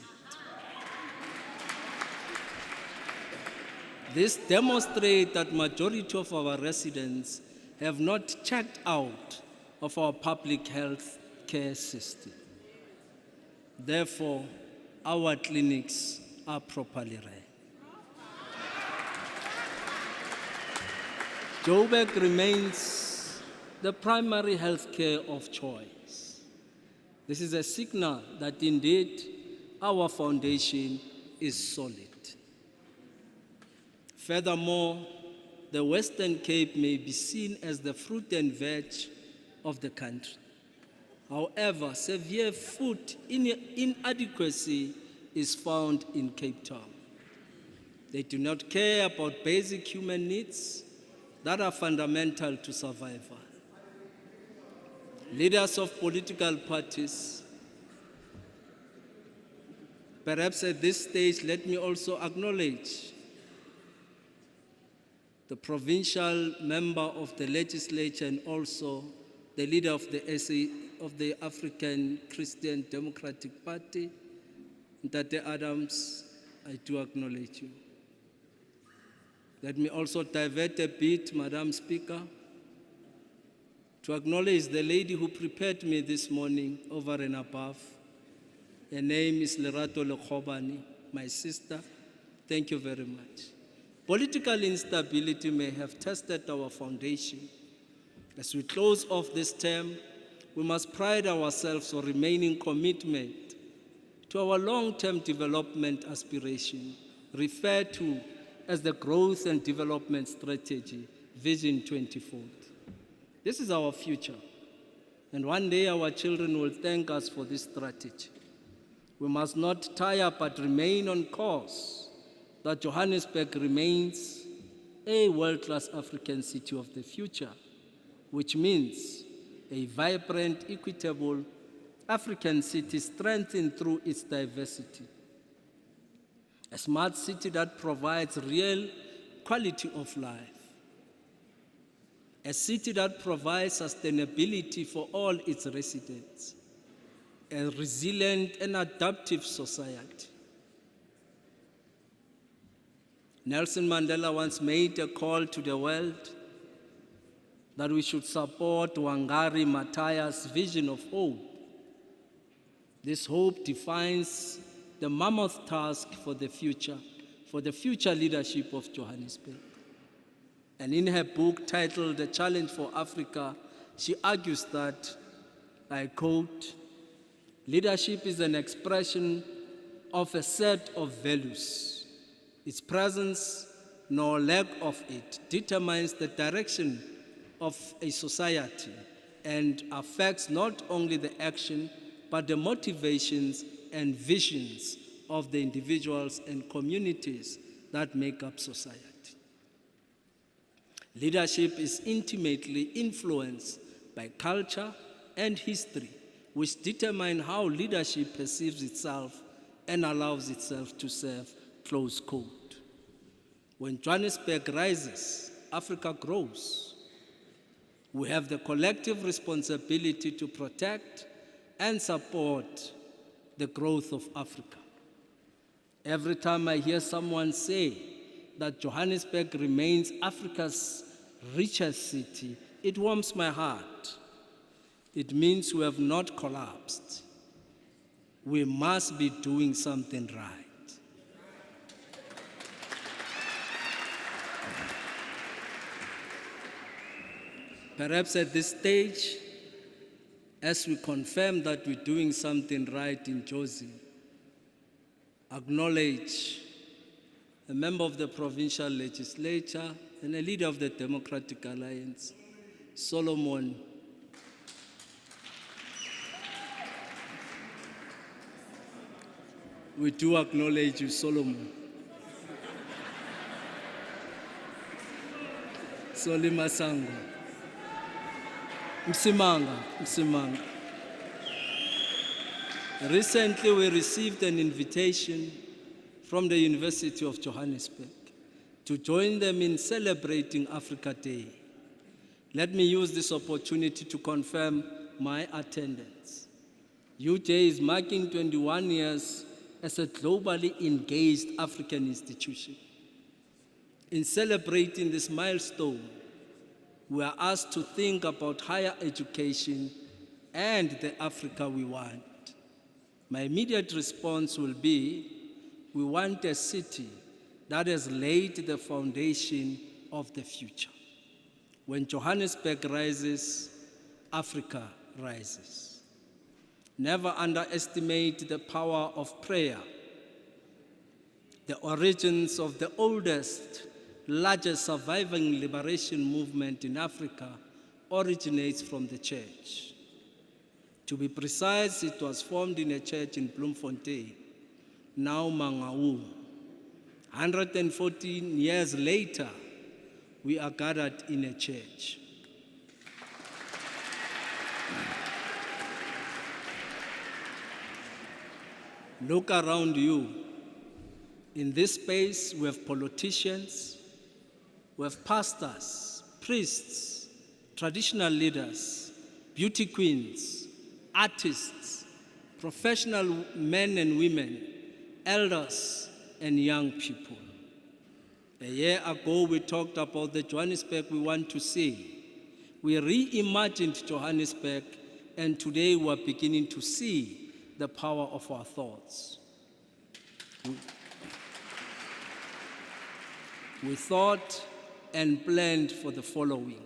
S11: This demonstrates that majority of our residents have not checked out of our public health care system. Therefore, our clinics are properly run. Joburg remains the primary health care of choice. This is a signal that indeed our foundation is solid. Furthermore, the Western Cape may be seen as the fruit and veg of the country. However, severe food inadequacy is found in Cape Town. They do not care about basic human needs that are fundamental to survival. Leaders of political parties, perhaps at this stage, let me also acknowledge the provincial member of the legislature and also the leader of the African Christian Democratic Party, Dada Adams. I do acknowledge you. Let me also divert a bit, Madam Speaker, to acknowledge the lady who prepared me this morning over and above. Her name is Lerato Lekhobani, my sister. Thank you very much. Political instability may have tested our foundation. As we close off this term, we must pride ourselves on remaining commitment to our long-term development aspiration, referred to as the Growth and Development Strategy, Vision 2040. This is our future, and one day our children will thank us for this strategy. We must not tire but remain on course that Johannesburg remains a world-class African city of the future, which means a vibrant, equitable African city strengthened through its diversity. A smart city that provides real quality of life. A city that provides sustainability for all its residents. A resilient and adaptive society. Nelson Mandela once made a call to the world that we should support Wangari Maathai's vision of hope. This hope defines the mammoth task for the future leadership of Johannesburg. And in her book titled The Challenge for Africa, she argues that, I quote, leadership is an expression of a set of values. Its presence, nor lack of it, determines the direction of a society and affects not only the action, but the motivations and visions of the individuals and communities that make up society. Leadership is intimately influenced by culture and history, which determine how leadership perceives itself and allows itself to serve, close quote. When Johannesburg rises, Africa grows. We have the collective responsibility to protect and support the growth of Africa. Every time I hear someone say that Johannesburg remains Africa's richest city, it warms my heart. It means we have not collapsed. We must be doing something right. Perhaps at this stage, as we confirm that we're doing something right in Jozi, acknowledge a member of the provincial legislature and a leader of the Democratic Alliance, Solomon. We do acknowledge you, Solomon. Solima Sango. Msimanga. Recently, we received an invitation from the University of Johannesburg to join them in celebrating Africa Day. Let me use this opportunity to confirm my attendance. UJ is marking 21 years as a globally engaged African institution. In celebrating this milestone, we are asked to think about higher education and the Africa we want. My immediate response will be, we want a city that has laid the foundation of the future. When Johannesburg rises, Africa rises. Never underestimate the power of prayer. The origins of the oldest, largest surviving liberation movement in Africa originates from the church. To be precise, it was formed in a church in Bloemfontein, now Mangaung, 114 years later, we are gathered in a church. Look around you. In this space, we have politicians, we have pastors, priests, traditional leaders, beauty queens, artists, professional men and women, elders, and young people. A year ago, we talked about the Johannesburg we want to see. We reimagined Johannesburg, and today we are beginning to see the power of our thoughts. We thought and planned for the following: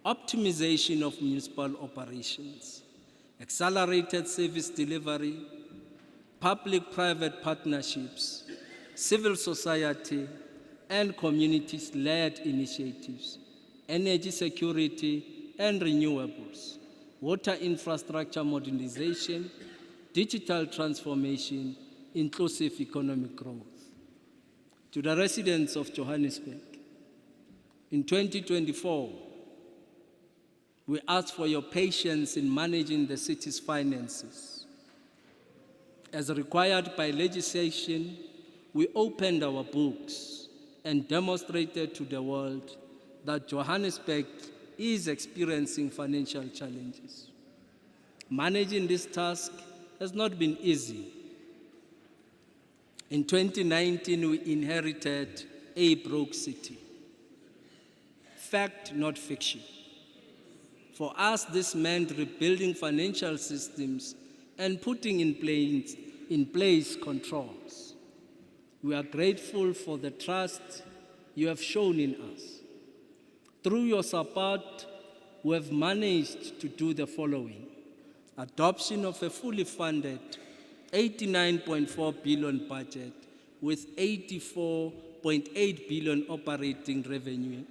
S11: optimization of municipal operations, accelerated service delivery, public-private partnerships, civil society and communities-led initiatives, energy security and renewables, water infrastructure modernization, digital transformation, inclusive economic growth. To the residents of Johannesburg, in 2024, we ask for your patience in managing the city's finances. As required by legislation, we opened our books and demonstrated to the world that Johannesburg is experiencing financial challenges. Managing this task has not been easy. In 2019, we inherited a broke city. Fact, not fiction. For us, this meant rebuilding financial systems and putting in place controls. We are grateful for the trust you have shown in us. Through your support, we have managed to do the following: adoption of a fully funded 89.4 billion budget with 84.8 billion operating revenue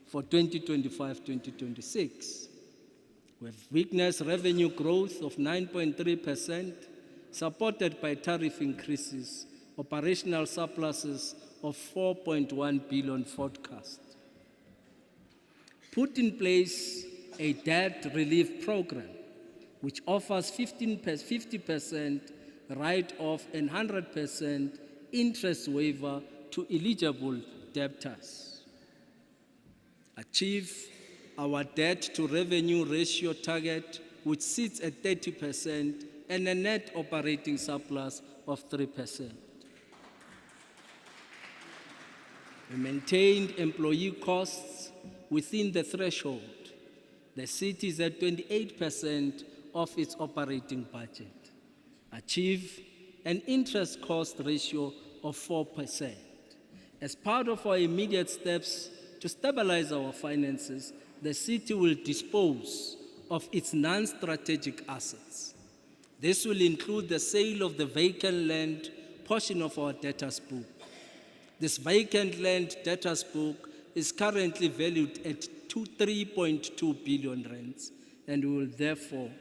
S11: for 2025-2026. We have witnessed revenue growth of 9.3%, supported by tariff increases, operational surpluses of 4.1 billion forecast. Put in place a debt relief program which offers 50% write-off and 100% interest waiver to eligible debtors. Achieve our debt-to-revenue ratio target, which sits at 30%, and a net operating surplus of 3%. We maintained employee costs within the threshold. The city is at 28% of its operating budget. Achieve an interest cost ratio of 4%. As part of our immediate steps to stabilize our finances, the city will dispose of its non-strategic assets. This will include the sale of the vacant land portion of our debtors book. This vacant land debtors book is currently valued at 3.2 billion rands, and we will therefore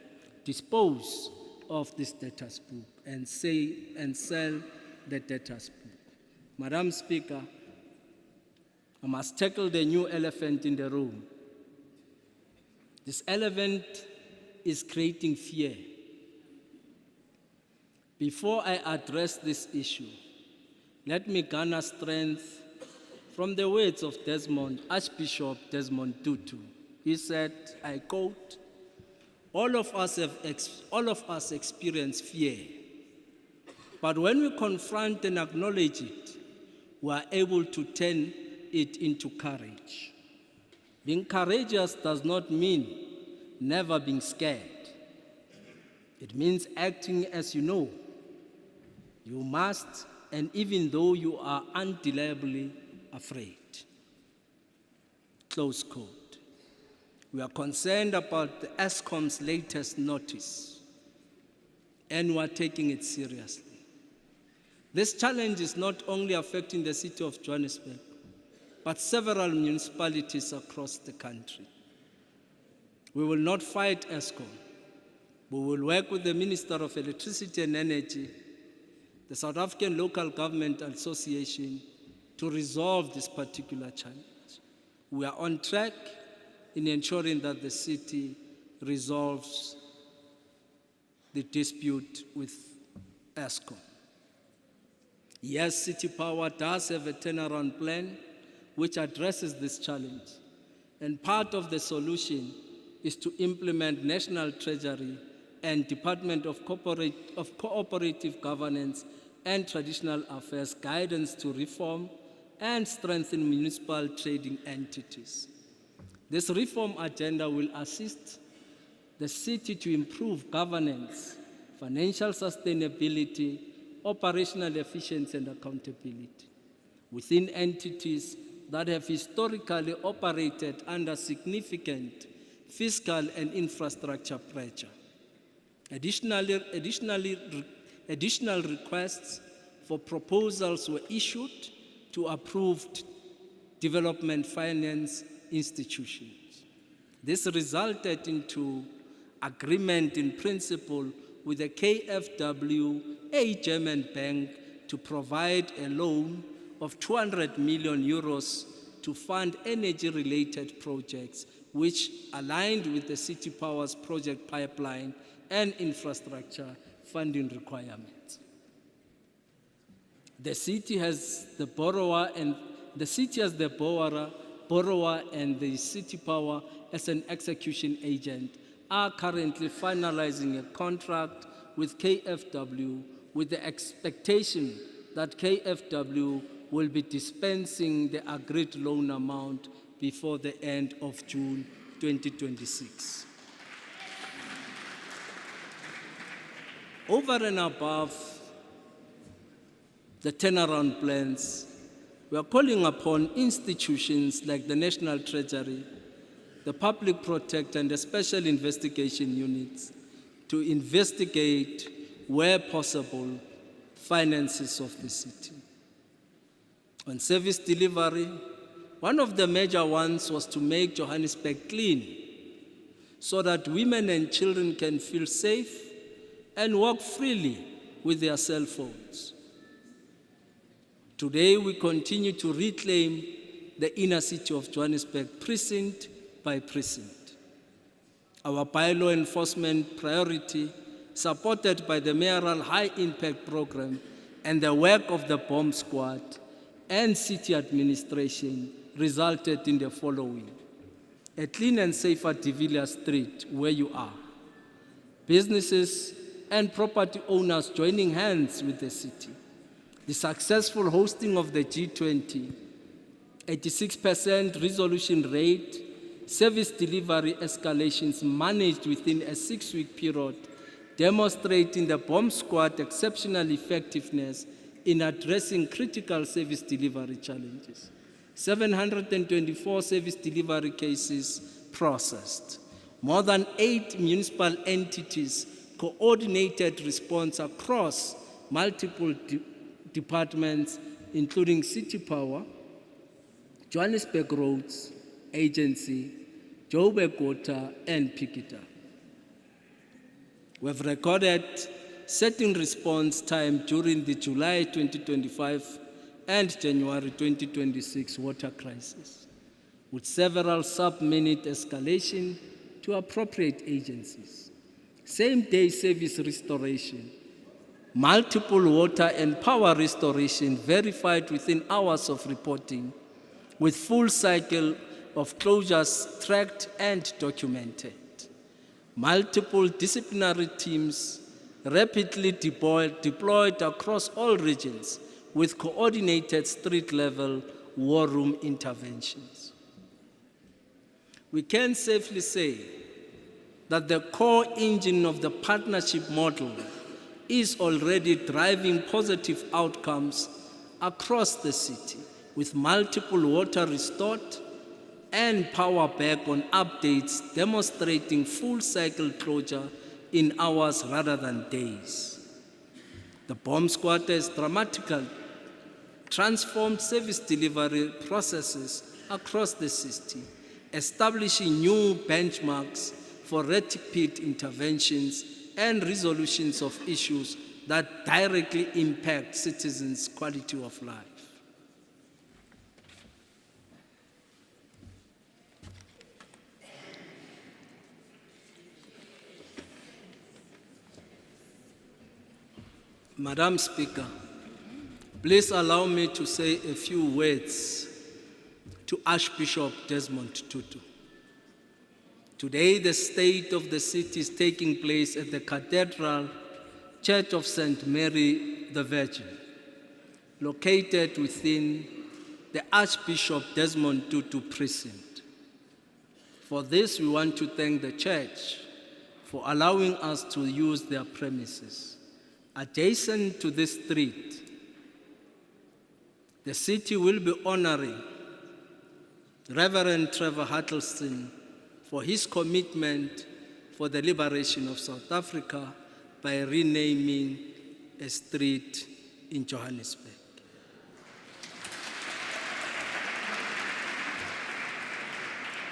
S11: dispose of this debtors book and sell the debtors book. Madam Speaker, I must tackle the new elephant in the room. This elephant is creating fear. Before I address this issue, let me garner strength from the words of Archbishop Desmond Tutu. He said, I quote, all of us experience fear, but when we confront and acknowledge it, we are able to turn it into courage. Being courageous does not mean never being scared. It means acting as you know. You must, and even though you are undeniably afraid. Close quote. We are concerned about the ESCOM's latest notice, and we are taking it seriously. This challenge is not only affecting the city of Johannesburg, but several municipalities across the country. We will not fight ESCOM. We will work with the Minister of Electricity and Energy, the South African Local Government Association, to resolve this particular challenge. We are on track in ensuring that the city resolves the dispute with Eskom. Yes, City Power does have a turnaround plan which addresses this challenge. And part of the solution is to implement National Treasury and Department of Cooperative Governance and Traditional Affairs guidance to reform and strengthen municipal trading entities. This reform agenda will assist the city to improve governance, financial sustainability, operational efficiency and accountability within entities that have historically operated under significant fiscal and infrastructure pressure. Additional requests for proposals were issued to approved development finance institutions. This resulted into agreement in principle with the KfW, a German bank, to provide a loan of 200 million euros to fund energy-related projects which aligned with the City Power's project pipeline and infrastructure funding requirements. The city has the borrower and the City Power as an execution agent are currently finalizing a contract with KfW with the expectation that KfW will be dispensing the agreed loan amount before the end of June 2026. Over and above the turnaround plans, we are calling upon institutions like the National Treasury, the Public Protector and the Special Investigation Units to investigate, where possible, finances of the city. On service delivery, one of the major ones was to make Johannesburg clean so that women and children can feel safe and walk freely with their cell phones. Today, we continue to reclaim the inner city of Johannesburg precinct by precinct. Our bylaw enforcement priority, supported by the Mayoral High Impact Program and the work of the bomb squad and city administration, resulted in the following: a clean and safer De Villiers Street, where you are. Businesses and property owners joining hands with the city. The successful hosting of the G20, 86% resolution rate, service delivery escalations managed within a 6-week period, demonstrating the bomb squad exceptional effectiveness in addressing critical service delivery challenges. 724 service delivery cases processed. More than 8 municipal entities coordinated response across multiple departments, including City Power, Johannesburg Roads Agency, Joburg Water, and Pikita. We've recorded setting response time during the July 2025 and January 2026 water crisis, with several sub-minute escalation to appropriate agencies. Same-day service restoration, multiple water and power restoration verified within hours of reporting, with full cycle of closures tracked and documented. Multiple disciplinary teams rapidly deployed across all regions with coordinated street-level war room interventions. We can safely say that the core engine of the partnership model is already driving positive outcomes across the city, with multiple water restored and power back on updates demonstrating full cycle closure in hours rather than days. The bomb squad has dramatically transformed service delivery processes across the city, establishing new benchmarks for rapid interventions and resolutions of issues that directly impact citizens' quality of life. Madam Speaker, please allow me to say a few words to Archbishop Desmond Tutu. Today, the state of the city is taking place at the Cathedral Church of St. Mary the Virgin, located within the Archbishop Desmond Tutu precinct. For this, we want to thank the church for allowing us to use their premises. Adjacent to this street, the city will be honoring Reverend Trevor Huddleston for his commitment for the liberation of South Africa by renaming a street in Johannesburg.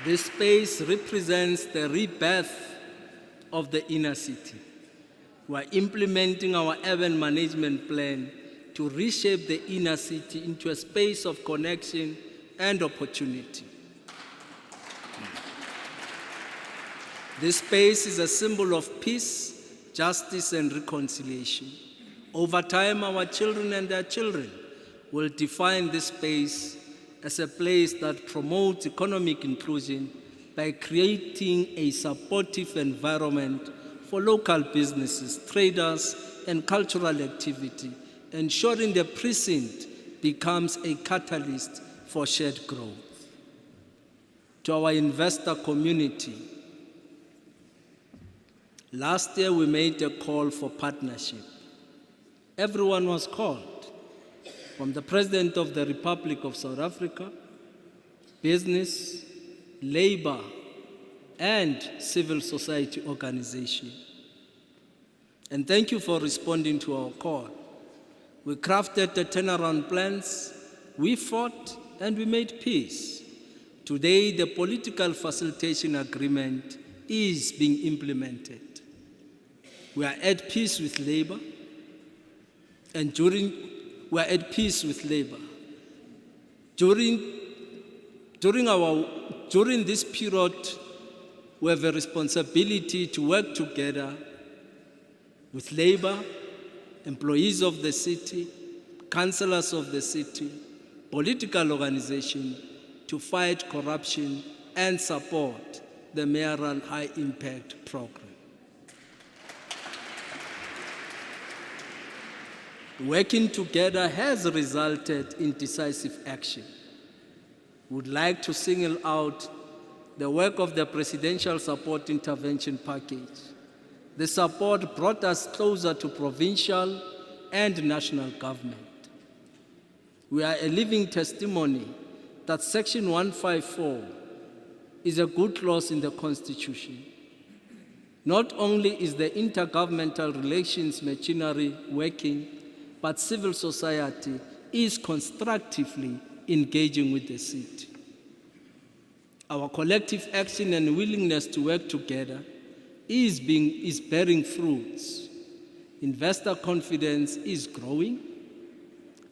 S11: This space represents the rebirth of the inner city. We are implementing our urban management plan to reshape the inner city into a space of connection and opportunity. This space is a symbol of peace, justice, and reconciliation. Over time, our children and their children will define this space as a place that promotes economic inclusion by creating a supportive environment for local businesses, traders, and cultural activity, ensuring the precinct becomes a catalyst for shared growth. To our investor community, last year we made a call for partnership. Everyone was called, from the President of the Republic of South Africa, business, labor, and civil society organization. And thank you for responding to our call. We crafted the turnaround plans, we fought, and we made peace. Today, the political facilitation agreement is being implemented. We are at peace with labor, and during this period, we have a responsibility to work together with labor, employees of the city, councillors of the city, political organizations to fight corruption and support the mayoral high impact program. Working together has resulted in decisive action. We would like to single out the work of the Presidential Support Intervention Package. The support brought us closer to provincial and national government. We are a living testimony that Section 154 is a good clause in the Constitution. Not only is the intergovernmental relations machinery working, but civil society is constructively engaging with the city. Our collective action and willingness to work together is bearing fruits. Investor confidence is growing.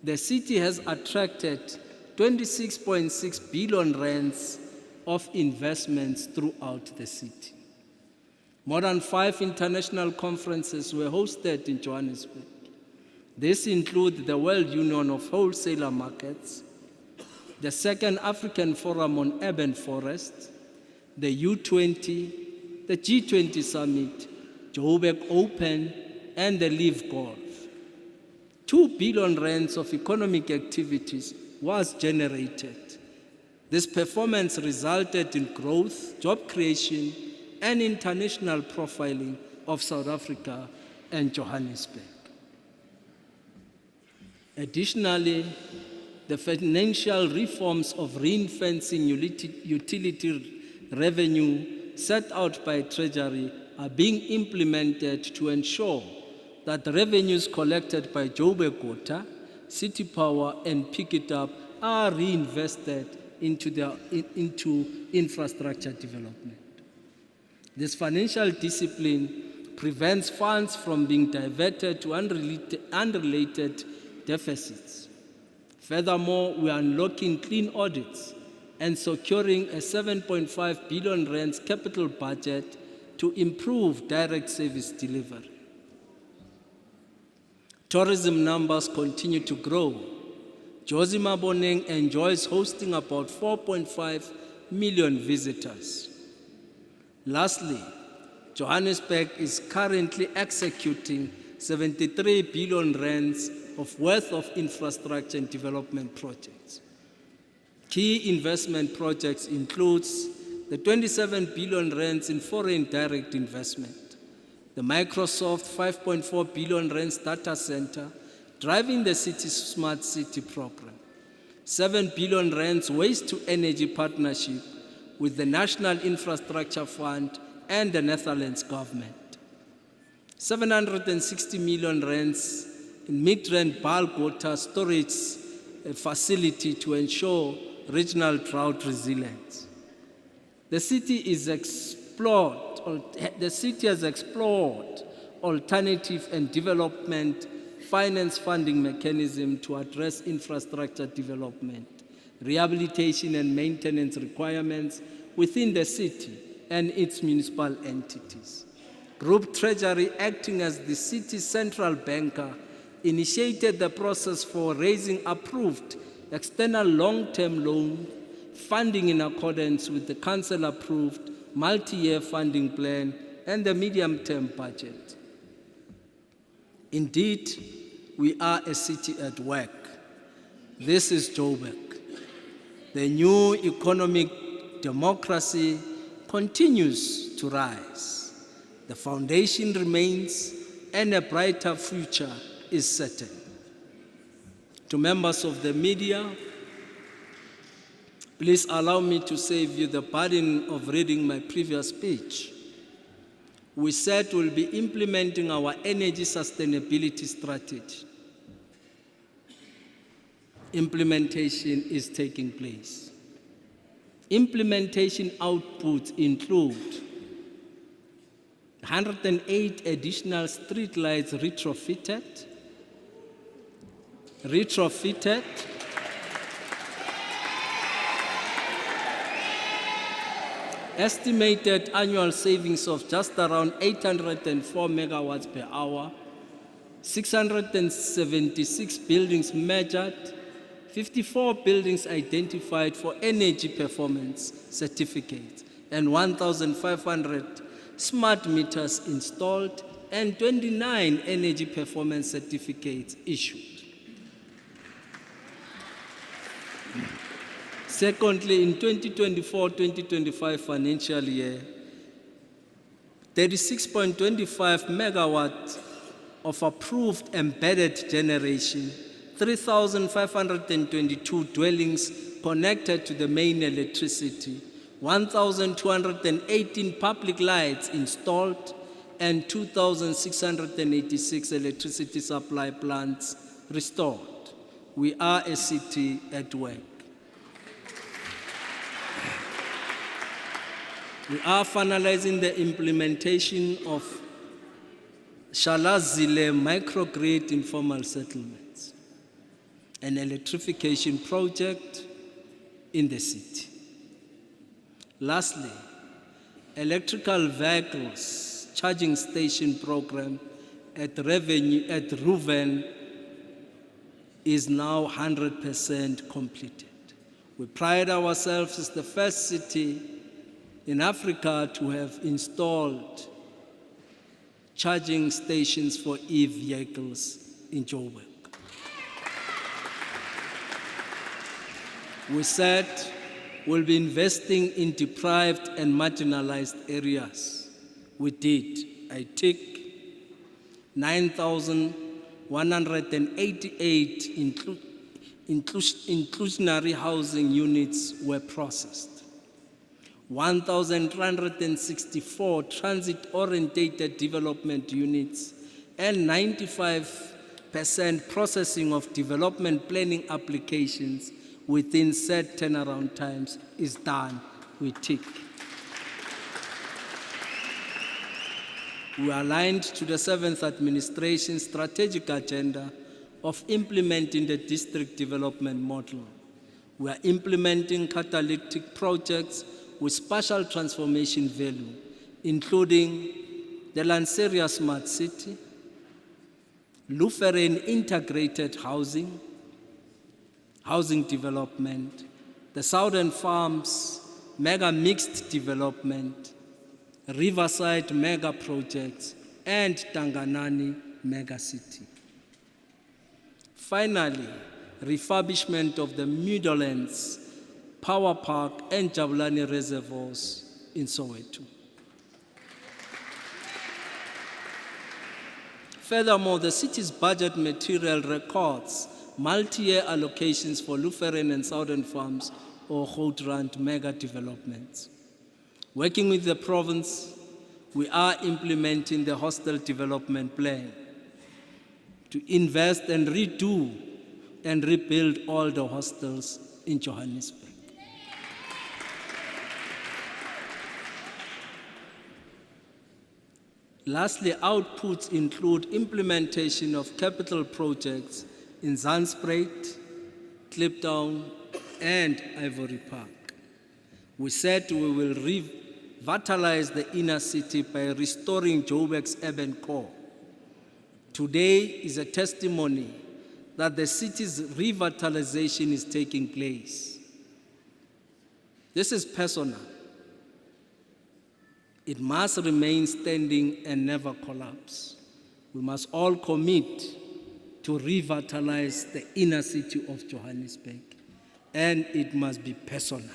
S11: The city has attracted 26.6 billion rands of investments throughout the city. More than 5 international conferences were hosted in Johannesburg. This includes the World Union of Wholesaler Markets, the Second African Forum on Urban Forests, the U20, the G20 Summit, Joburg Open, and the Live Golf. 2 billion rands of economic activities was generated. This performance resulted in growth, job creation, and international profiling of South Africa and Johannesburg. Additionally, the financial reforms of ring-fencing utility revenue set out by Treasury are being implemented to ensure that the revenues collected by Joburg Water, City Power, and Pick It Up are reinvested into infrastructure development. This financial discipline prevents funds from being diverted to unrelated deficits. Furthermore, we are unlocking clean audits and securing a 7.5 billion rands capital budget to improve direct service delivery. Tourism numbers continue to grow. Josie Maboneng enjoys hosting about 4.5 million visitors. Lastly, Johannesburg is currently executing 73 billion rands of worth of infrastructure and development projects. Key investment projects includes the 27 billion rands in foreign direct investment, the Microsoft 5.4 billion rands data center, driving the city's smart city program, 7 billion rands waste to energy partnership with the National Infrastructure Fund and the Netherlands government, 760 million rands in Midrand bulk water storage facility to ensure regional drought resilience. The city has explored alternative and development finance funding mechanism to address infrastructure development, rehabilitation and maintenance requirements within the city and its municipal entities. Group Treasury, acting as the city's central banker, initiated the process for raising approved external long-term loan funding in accordance with the council-approved multi-year funding plan and the medium-term budget. Indeed, we are a city at work. This is Joburg. The new economic democracy continues to rise. The foundation remains and a brighter future is certain. To members of the media, please allow me to save you the burden of reading my previous speech. We said we'll be implementing our energy sustainability strategy. Implementation is taking place. Implementation outputs include 108 additional streetlights retrofitted, estimated annual savings of just around 804 megawatts per hour, 676 buildings measured, 54 buildings identified for energy performance certificates, and 1,500 smart meters installed, and 29 energy performance certificates issued. Secondly, in 2024-2025 financial year, 36.25 megawatts of approved embedded generation, 3,522 dwellings connected to the main electricity, 1,218 public lights installed, and 2,686 electricity supply plants restored. We are a city at work. We are finalizing the implementation of Shalazile microgrid informal settlements, an electrification project in the city. Lastly, electrical vehicles charging station program at Reuven is now 100% completed. We pride ourselves as the first city in Africa to have installed charging stations for e-vehicles in Joburg. We said we'll be investing in deprived and marginalized areas. We did. I tick 9,188 inclusionary housing units were processed. 1,364 transit-orientated development units and 95% processing of development planning applications within set turnaround times is done. We tick. We are aligned to the 7th Administration strategic agenda of implementing the district development model. We are implementing catalytic projects with spatial transformation value, including the Lanseria Smart City, Lutheran integrated housing development, the Southern Farms mega mixed development, Riverside mega projects, and Tanganani mega city. Finally, refurbishment of the Meadowlands Power Park and Jabulani reservoirs in Soweto. Furthermore, the city's budget material records multi-year allocations for Lutheran and Southern Farms or Goudrand mega developments. Working with the province, we are implementing the hostel development plan to invest and redo and rebuild all the hostels in Johannesburg. Lastly, outputs include implementation of capital projects in Zandspruit, Kliptown, and Ivory Park. We said we will revitalize the inner city by restoring Joburg's urban core. Today is a testimony that the city's revitalization is taking place. This is personal. It must remain standing and never collapse. We must all commit to revitalize the inner city of Johannesburg, and it must be personal.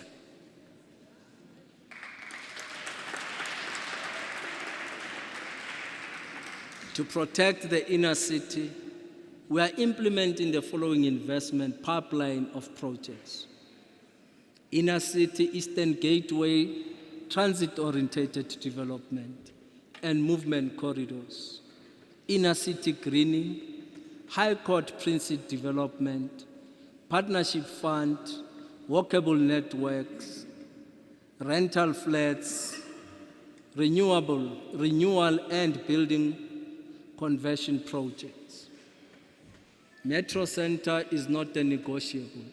S11: To protect the inner city, we are implementing the following investment pipeline of projects. Inner City Eastern Gateway, transit-oriented development and movement corridors. Inner City Greening, High Court Precinct Development, Partnership Fund, Walkable Networks, Rental Flats, Renewal and Building Conversion Projects. Metro Center is not a negotiable.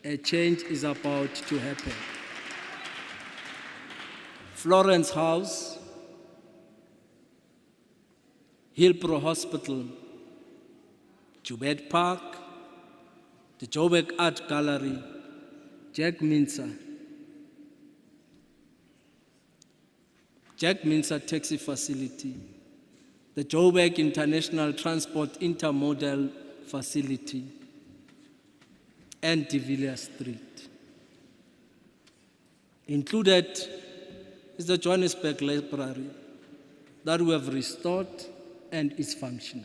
S11: A change is about to happen. Florence House, Hillbrow Hospital, Joburg Park, the Joburg Art Gallery, Jack Mincer Taxi Facility, the Joburg International Transport Intermodal Facility, and De Villiers Street. Included is the Johannesburg Library that we have restored and is functional.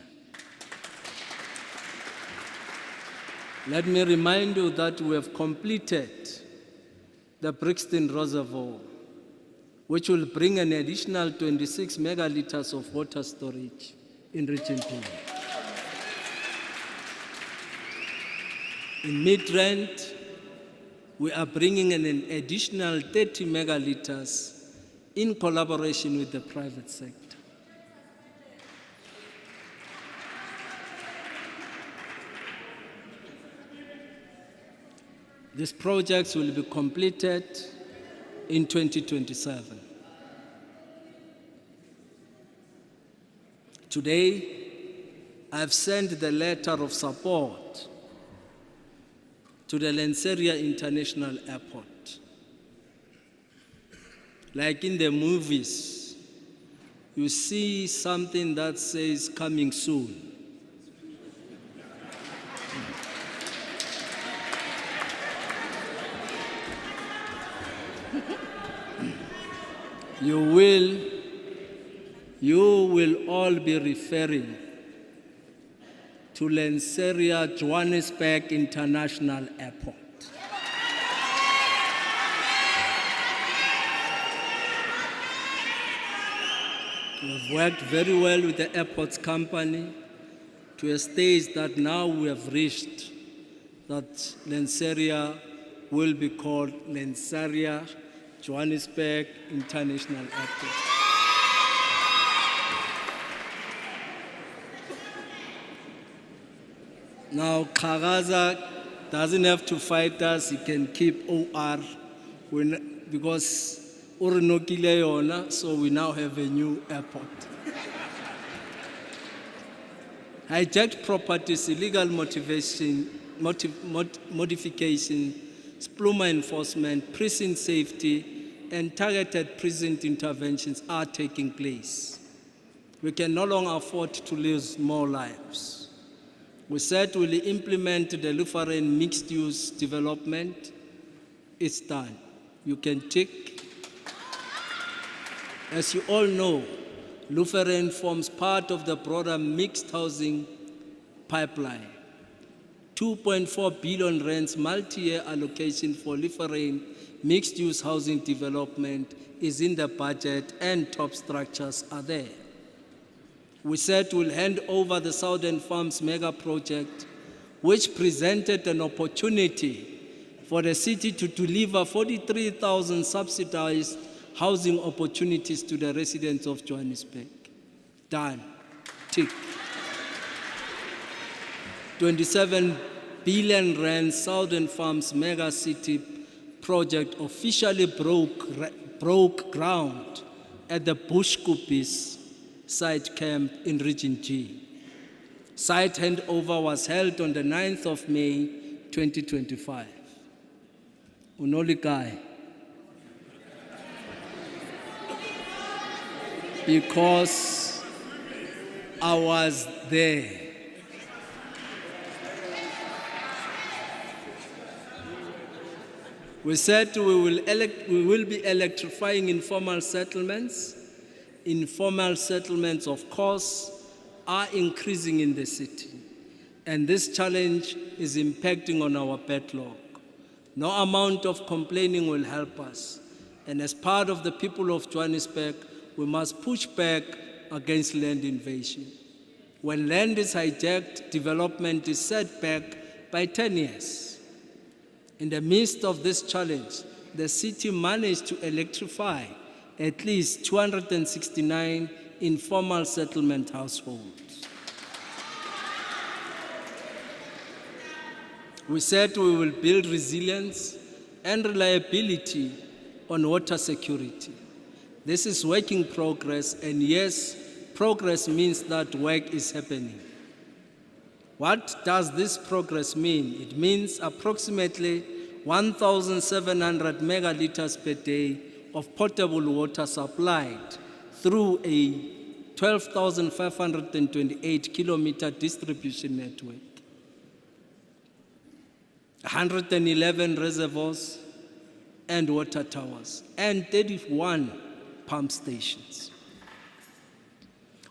S11: Let me remind you that we have completed the Brixton Reservoir, which will bring an additional 26 megaliters of water storage in Region 2. In Midrand, we are bringing in an additional 30 megaliters in collaboration with the private sector. These projects will be completed in 2027. Today, I've sent the letter of support to the Lenseria International Airport. Like in the movies, you see something that says coming soon. You will all be referring to Lenseria Johannesburg International Airport. We have worked very well with the airports company to a stage that now we have reached that Lenseria will be called Lenseria Johannesburg International Airport. Now, Kagaza doesn't have to fight us, he can keep OR because Urinokile Yona, so we now have a new airport. hijacked properties, illegal modification, spluma enforcement, precinct safety, and targeted precinct interventions are taking place. We can no longer afford to lose more lives. We said we'll implement the Lutheran mixed-use development. It's done. You can tick. As you all know, Lutheran forms part of the broader mixed housing pipeline. 2.4 billion rands multi-year allocation for Lutheran mixed-use housing development is in the budget and top structures are there. We said we'll hand over the Southern Farms mega project, which presented an opportunity for the city to deliver 43,000 subsidized housing opportunities to the residents of Johannesburg. Done. Tick. 27 billion rand Southern Farms mega city project officially broke ground at the Bushkupis site camp in Region G. Site handover was held on the 9th of May, 2025. Unolikai. Because I was there. We said we will be electrifying informal settlements. Informal settlements, of course, are increasing in the city, and this challenge is impacting on our backlog. No amount of complaining will help us, and as part of the people of Johannesburg, we must push back against land invasion. When land is hijacked, development is set back by 10 years. In the midst of this challenge, the city managed to electrify at least 269 informal settlement households. We said we will build resilience and reliability on water security. This is work in progress, and yes, progress means that work is happening. What does this progress mean? It means approximately 1,700 megaliters per day of potable water supplied through a 12,528 kilometer distribution network. 111 reservoirs and water towers, and 31 pump stations.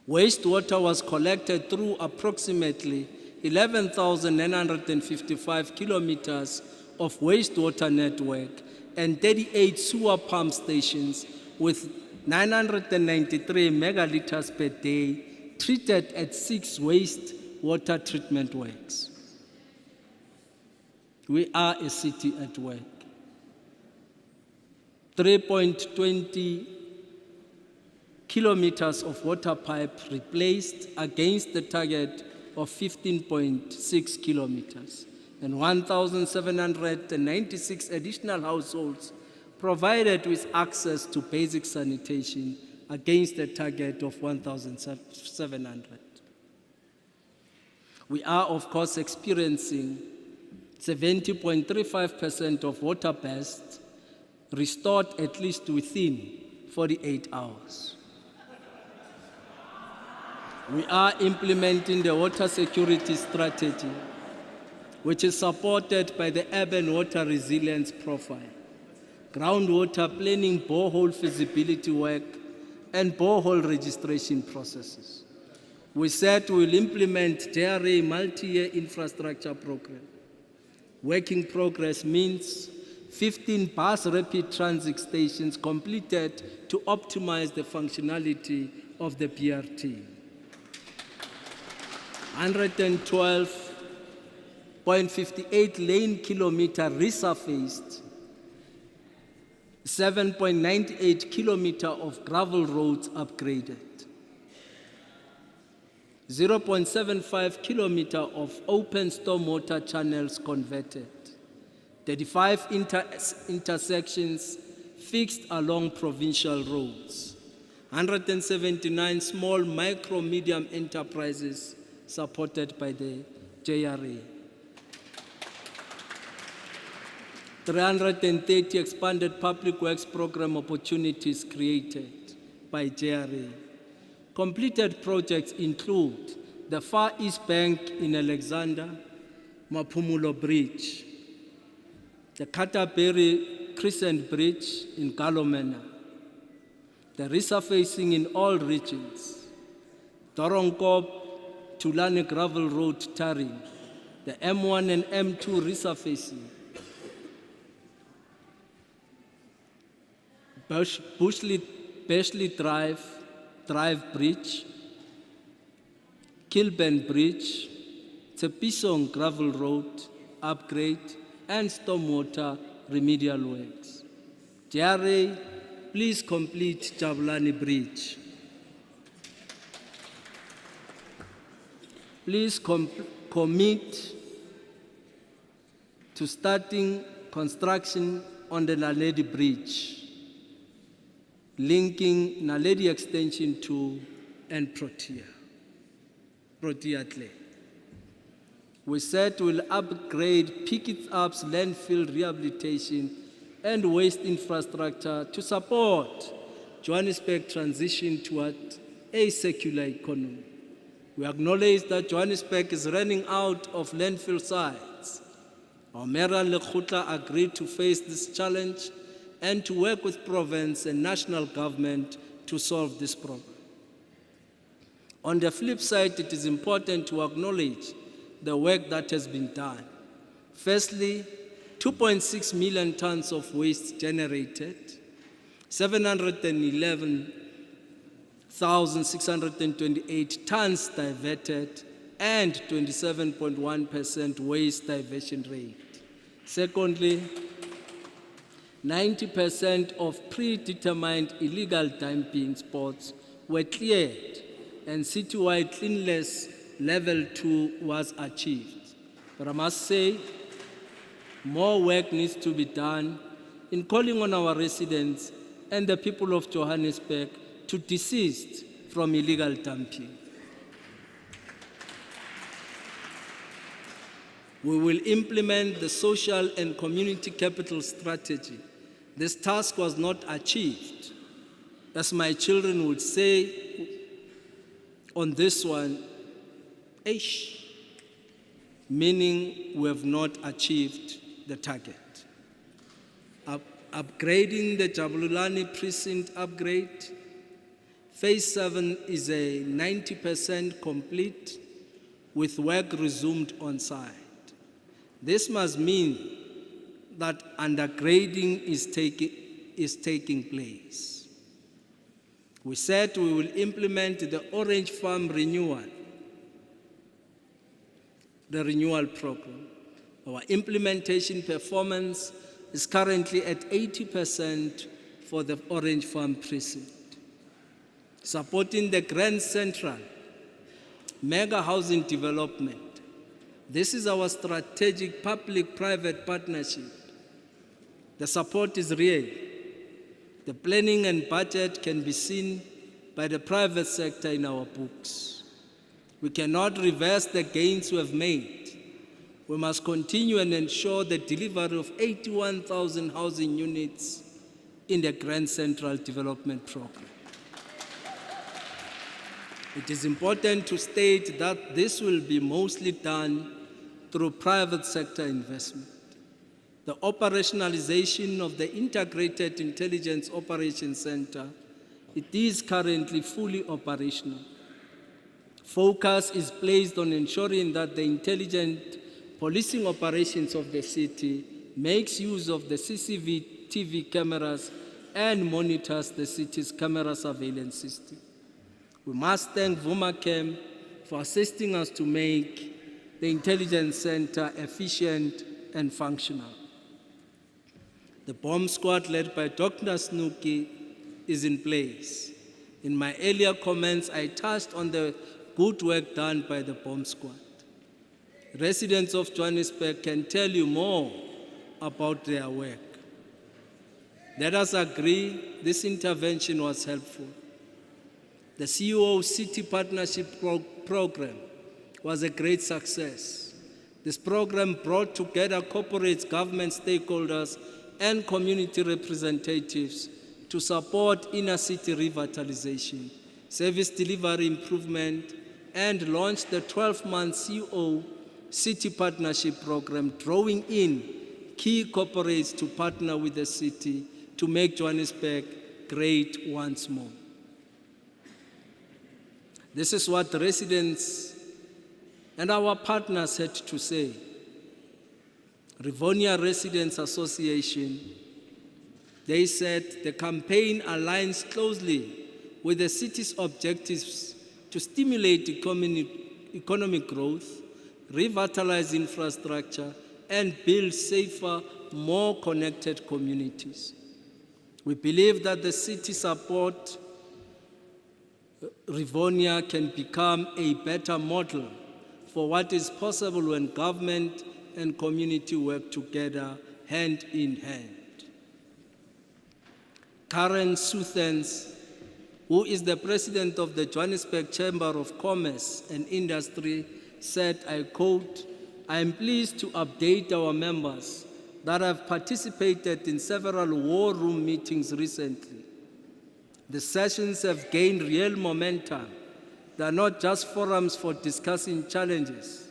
S11: Wastewater was collected through approximately 11,955 kilometers of wastewater network and 38 sewer pump stations with 993 megaliters per day treated at 6 wastewater treatment works. We are a city at work. 3.20 kilometers of water pipe replaced against the target of 15.6 kilometers, and 1,796 additional households provided with access to basic sanitation against the target of 1,700. We are, of course, experiencing 70.35% of water bursts restored at least within 48 hours. We are implementing the water security strategy, which is supported by the urban water resilience profile, groundwater planning, borehole feasibility work, and borehole registration processes. We said we will implement JRA multi-year infrastructure program. Work in progress means 15 bus rapid transit stations completed to optimize the functionality of the BRT. 112.58 lane kilometer resurfaced, 7.98 kilometer of gravel roads upgraded, 0.75 kilometer of open stormwater channels converted, 35 intersections fixed along provincial roads, 179 small, micro, medium enterprises supported by the JRA. 330 expanded public works program opportunities created by JRA. Completed projects include the Far East Bank in Alexander, Mapumulo Bridge, the Canterbury Crescent Bridge in Galomena, the resurfacing in all regions, Doronkop Tulane Gravel Road tarring, the M1 and M2 resurfacing, Bushley Drive Bridge, Kilburn Bridge, Tepisong Gravel Road upgrade, and stormwater remedial works. JRA, please complete Jabulani Bridge. Please commit to starting construction on the Naledi Bridge, linking Naledi Extension 2 and Protea Clay. We said we'll upgrade Pick It Up's landfill rehabilitation and waste infrastructure to support Johannesburg transition toward a circular economy. We acknowledge that Johannesburg is running out of landfill sites. Our mayor and Lekgotla agreed to face this challenge and to work with province and national government to solve this problem. On the flip side, it is important to acknowledge the work that has been done. Firstly, 2.6 million tons of waste generated, 711,628 tons diverted, and 27.1% waste diversion rate. Secondly, 90% of predetermined illegal dumping spots were cleared, and citywide cleanliness level 2 was achieved. But I must say, more work needs to be done in calling on our residents and the people of Johannesburg to desist from illegal dumping. We will implement the social and community capital strategy. This task was not achieved. As my children would say on this one, meaning we have not achieved the target. Upgrading the Jabulani precinct upgrade, phase 7 is a 90% complete with work resumed on site. This must mean that undergrading is taking place. We said we will implement the Orange Farm renewal, the renewal program. Our implementation performance is currently at 80% for the Orange Farm precinct. Supporting the Grand Central mega housing development. This is our strategic public-private partnership. The support is real. The planning and budget can be seen by the private sector in our books. We cannot reverse the gains we have made. We must continue and ensure the delivery of 81,000 housing units in the Grand Central Development Program. It is important to state that this will be mostly done through private sector investment. The operationalization of the Integrated Intelligence Operations Center, it is currently fully operational. Focus is placed on ensuring that the intelligent policing operations of the city makes use of the CCTV cameras and monitors the city's camera surveillance system. We must thank Vumacam for assisting us to make the intelligence center efficient and functional. The bomb squad led by Dr. Snooki is in place. In my earlier comments, I touched on the good work done by the bomb squad. Residents of Johannesburg can tell you more about their work. Let us agree this intervention was helpful. The CEO City Partnership Program was a great success. This program brought together corporates, government stakeholders, and community representatives to support inner city revitalization, service delivery improvement, and launched the 12-month CO City Partnership Program, drawing in key corporates to partner with the city to make Johannesburg great once more. This is what the residents and our partners had to say. Rivonia Residents Association, they said the campaign aligns closely with the city's objectives to stimulate economic growth, revitalize infrastructure, and build safer, more connected communities. We believe that the city support Rivonia can become a better model for what is possible when government and community work together hand in hand. Karen Suthens, who is the president of the Johannesburg Chamber of Commerce and Industry, said, I quote, I am pleased to update our members that have participated in several war room meetings recently. The sessions have gained real momentum. They are not just forums for discussing challenges,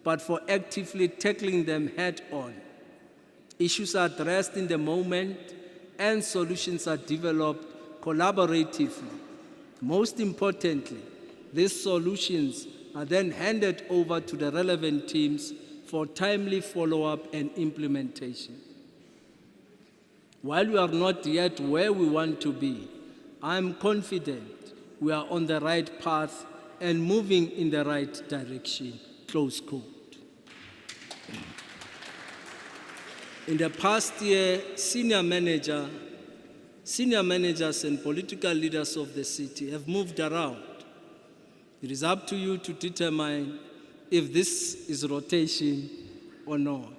S11: but for actively tackling them head on. Issues are addressed in the moment and solutions are developed collaboratively. Most importantly, these solutions are then handed over to the relevant teams for timely follow-up and implementation. While we are not yet where we want to be, I am confident we are on the right path and moving in the right direction, close quote. In the past year, senior managers and political leaders of the city have moved around. It is up to you to determine if this is rotation or not.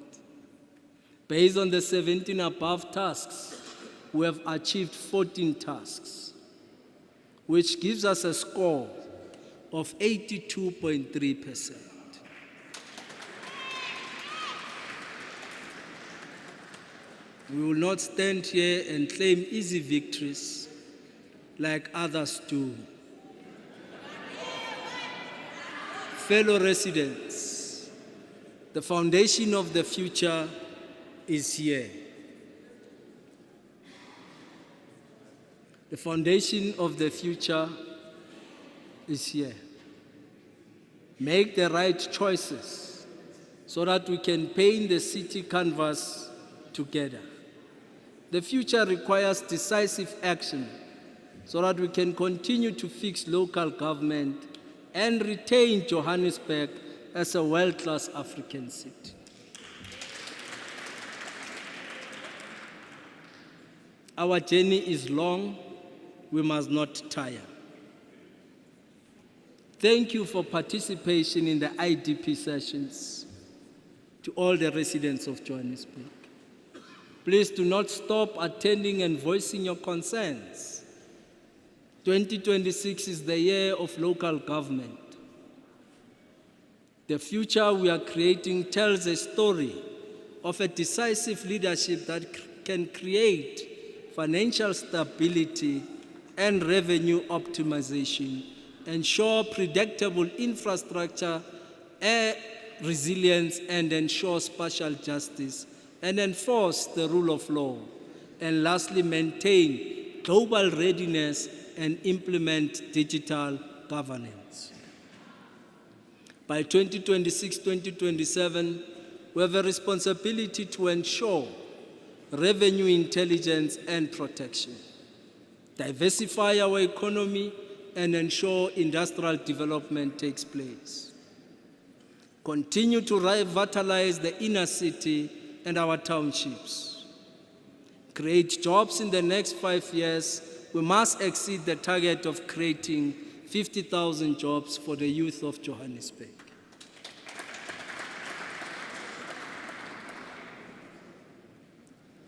S11: Based on the 17 above tasks, we have achieved 14 tasks, which gives us a score of 82.3%. We will not stand here and claim easy victories like others do. Fellow residents, the foundation of the future is here. The foundation of the future is here. Make the right choices so that we can paint the city canvas together. The future requires decisive action so that we can continue to fix local government and retain Johannesburg as a world-class African city. Our journey is long, we must not tire. Thank you for participation in the IDP sessions to all the residents of Johannesburg. Please do not stop attending and voicing your concerns. 2026 is the year of local government. The future we are creating tells a story of a decisive leadership that can create financial stability and revenue optimization, ensure predictable infrastructure, resilience, and ensure spatial justice, and enforce the rule of law, and lastly, maintain global readiness and implement digital governance. By 2026-2027, we have a responsibility to ensure revenue intelligence and protection, diversify our economy, and ensure industrial development takes place. Continue to revitalize the inner city and our townships. Create jobs in the next 5 years. We must exceed the target of creating 50,000 jobs for the youth of Johannesburg.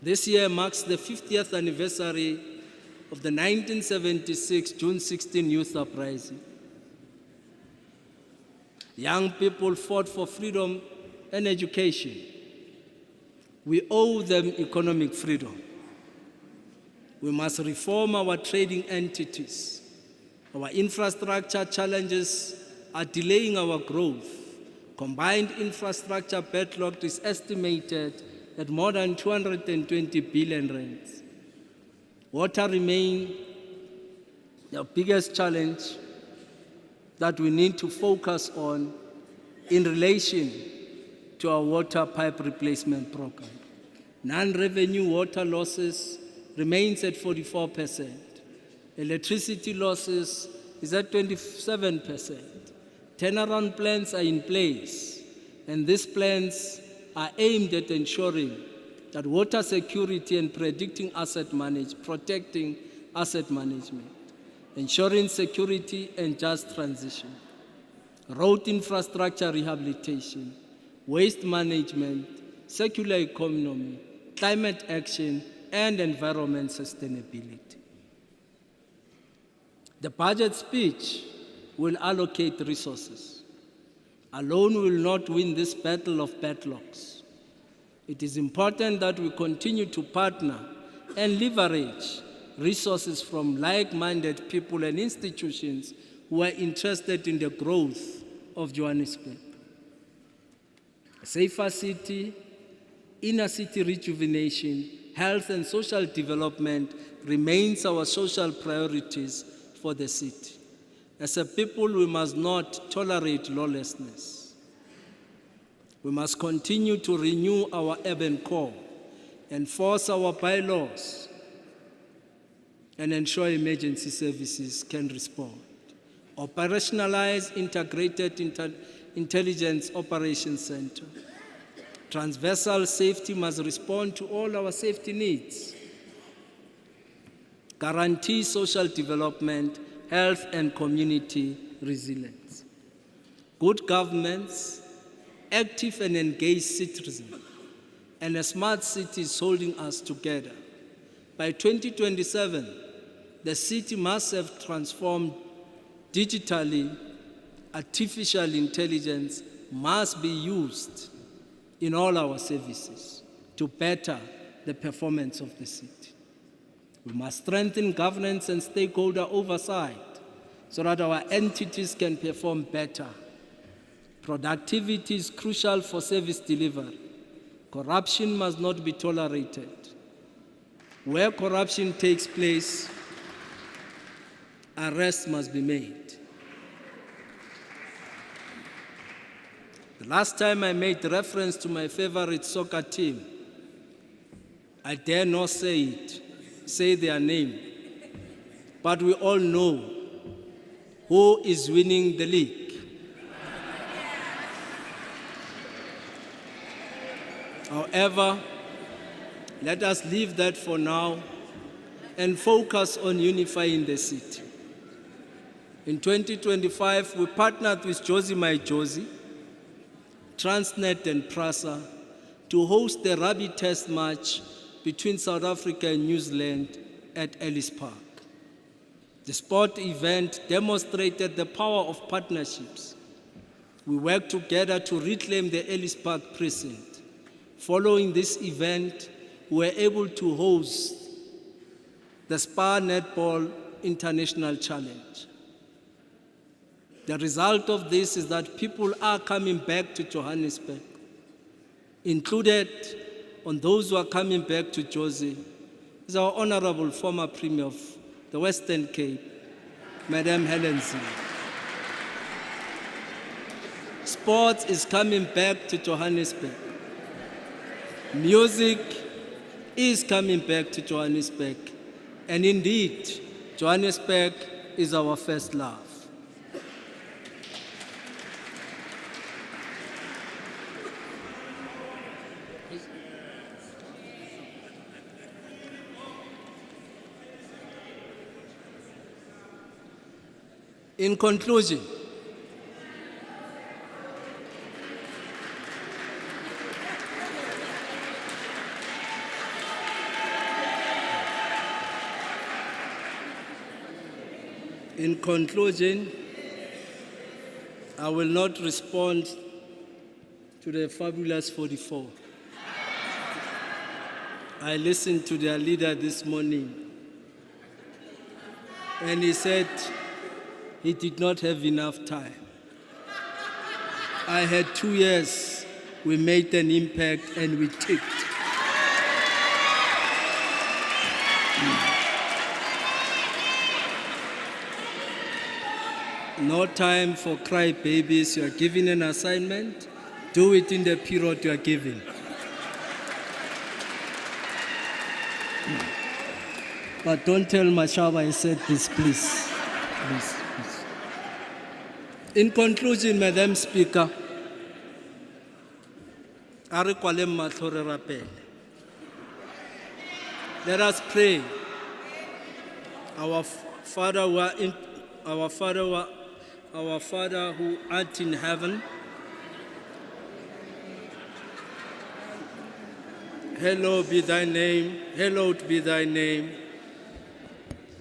S11: This year marks the 50th anniversary of the 1976 June 16 Youth Uprising. Young people fought for freedom and education. We owe them economic freedom. We must reform our trading entities. Our infrastructure challenges are delaying our growth. Combined infrastructure backlog is estimated at more than 220 billion rands. Water remains the biggest challenge that we need to focus on in relation to our water pipe replacement program. Non-revenue water losses remains at 44%. Electricity losses is at 27%. Turnaround plans are in place, and these plans are aimed at ensuring that water security and protecting asset management, ensuring security and just transition, road infrastructure rehabilitation, waste management, circular economy, climate action, and environment sustainability. The budget speech will allocate resources. Alone will not win this battle of backlogs. It is important that we continue to partner and leverage resources from like-minded people and institutions who are interested in the growth of Johannesburg. A safer city, inner city rejuvenation, health and social development remains our social priorities for the city. As a people, we must not tolerate lawlessness. We must continue to renew our urban core, enforce our bylaws, and ensure emergency services can respond. Operationalize integrated intelligence operations center. Transversal safety must respond to all our safety needs. Guarantee social development, health and community resilience. Good governments, active and engaged citizens, and a smart city is holding us together. By 2027, the city must have transformed digitally. Artificial intelligence must be used in all our services to better the performance of the city. We must strengthen governance and stakeholder oversight so that our entities can perform better. Productivity is crucial for service delivery. Corruption must not be tolerated. Where corruption takes place, arrests must be made. The last time I made reference to my favorite soccer team, I dare not say their name, but we all know who is winning the league. However, let us leave that for now and focus on unifying the city. In 2025, we partnered with Josie My Josie, Transnet and PRASA to host the rugby test match between South Africa and New Zealand at Ellis Park. The sport event demonstrated the power of partnerships. We worked together to reclaim the Ellis Park precinct. Following this event, we were able to host the Spa Netball International Challenge. The result of this is that people are coming back to Johannesburg. Included on those who are coming back to Josie is our honorable former Premier of the Western Cape, Madam Helen Zille. Sports is coming back to Johannesburg. Music is coming back to Johannesburg. And indeed, Johannesburg is our first love. In conclusion, I will not respond to the fabulous 44. I listened to their leader this morning, and he said he did not have enough time. I had 2 years, we made an impact, and we ticked. No time for cry babies. You are given an assignment, do it in the period you are given. But don't tell Mashaba I said this, please. Please. In conclusion, Madam Speaker, let us pray. Our Father who art in heaven, hallowed be thy name, hallowed be thy name.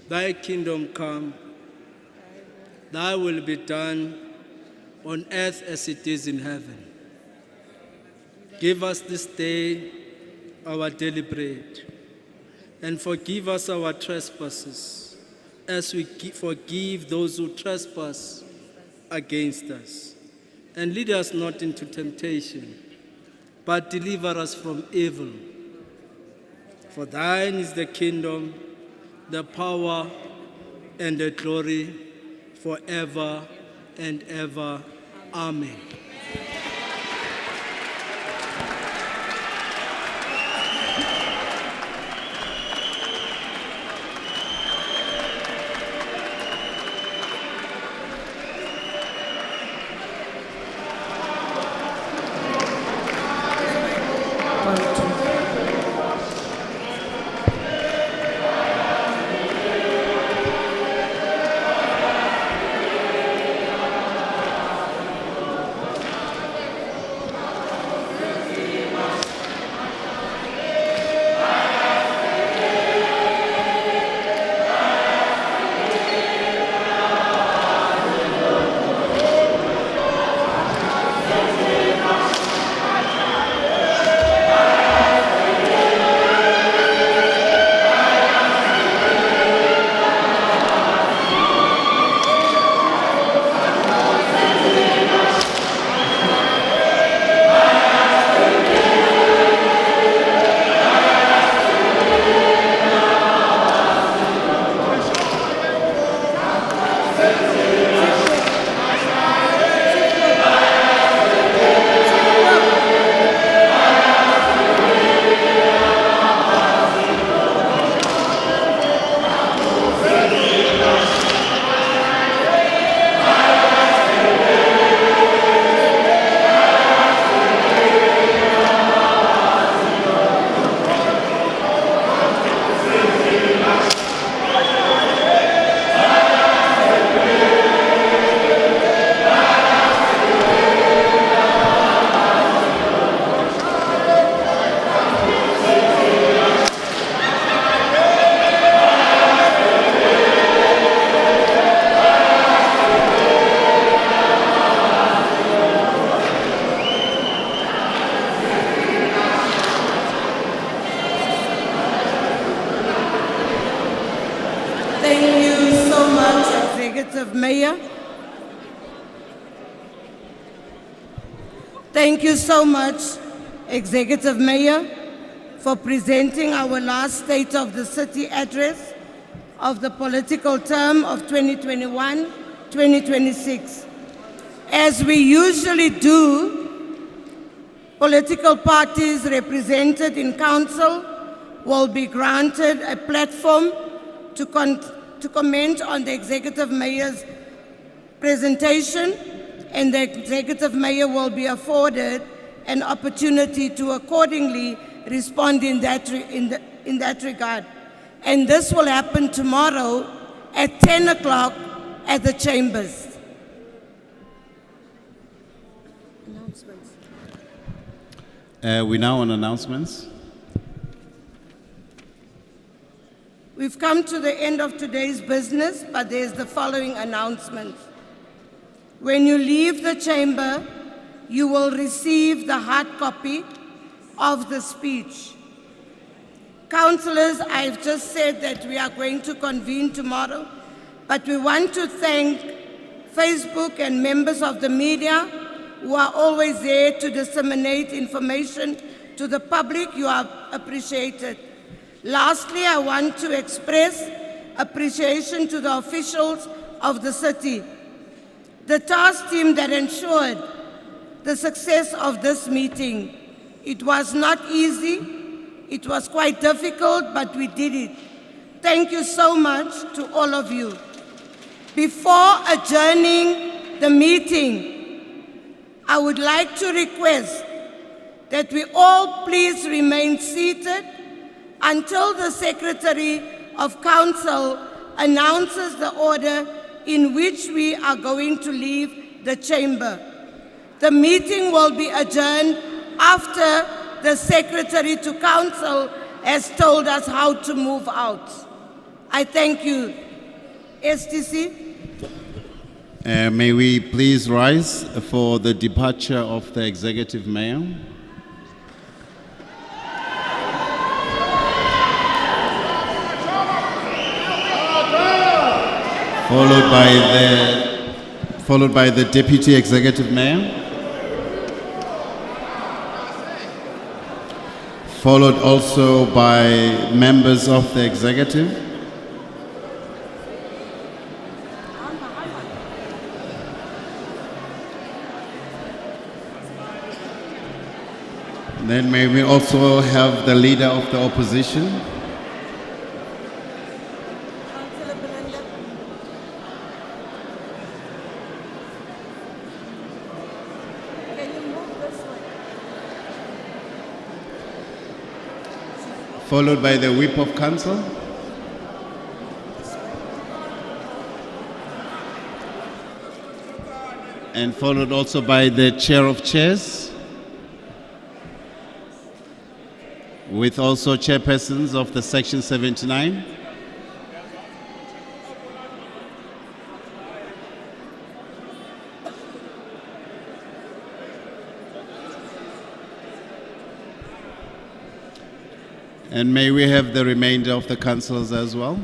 S11: Thy kingdom come, thy will be done on earth as it is in heaven. Give us this day our daily bread, and forgive us our trespasses, as we forgive those who trespass against us. And lead us not into temptation, but deliver us from evil. For thine is the kingdom, the power, and the glory forever and ever. Amen.
S6: Thank you so much, Executive Mayor, for presenting our last State of the City address of the political term of 2021-2026. As we usually do, political parties represented in council will be granted a platform to comment on the Executive Mayor's presentation, and the Executive Mayor will be afforded an opportunity to accordingly respond in that regard. And this will happen tomorrow at 10 o'clock at the Chambers.
S7: Announcements. We're now on announcements.
S6: We've come to the end of today's business, but there's the following announcements. When you leave the chamber, you will receive the hard copy of the speech. Councillors, I've just said that we are going to convene tomorrow, but we want to thank Facebook and members of the media who are always there to disseminate information to the public. You are appreciated. Lastly, I want to express appreciation to the officials of the city, the task team that ensured the success of this meeting. It was not easy. It was quite difficult, but we did it. Thank you so much to all of you. Before adjourning the meeting, I would like to request that we all please remain seated until the Secretary of Council announces the order in which we are going to leave the chamber. The meeting will be adjourned after the Secretary to Council has told us how to move out. I thank you. STC.
S7: May we please rise for the departure of the Executive Mayor. Followed by the Deputy Executive Mayor. Followed also by members of the executive. Then may we also have the leader of the opposition. Followed by the Whip of Council. And followed also by the Chair of Chairs, with also chairpersons of the Section 79. And may we have the remainder of the councillors as well.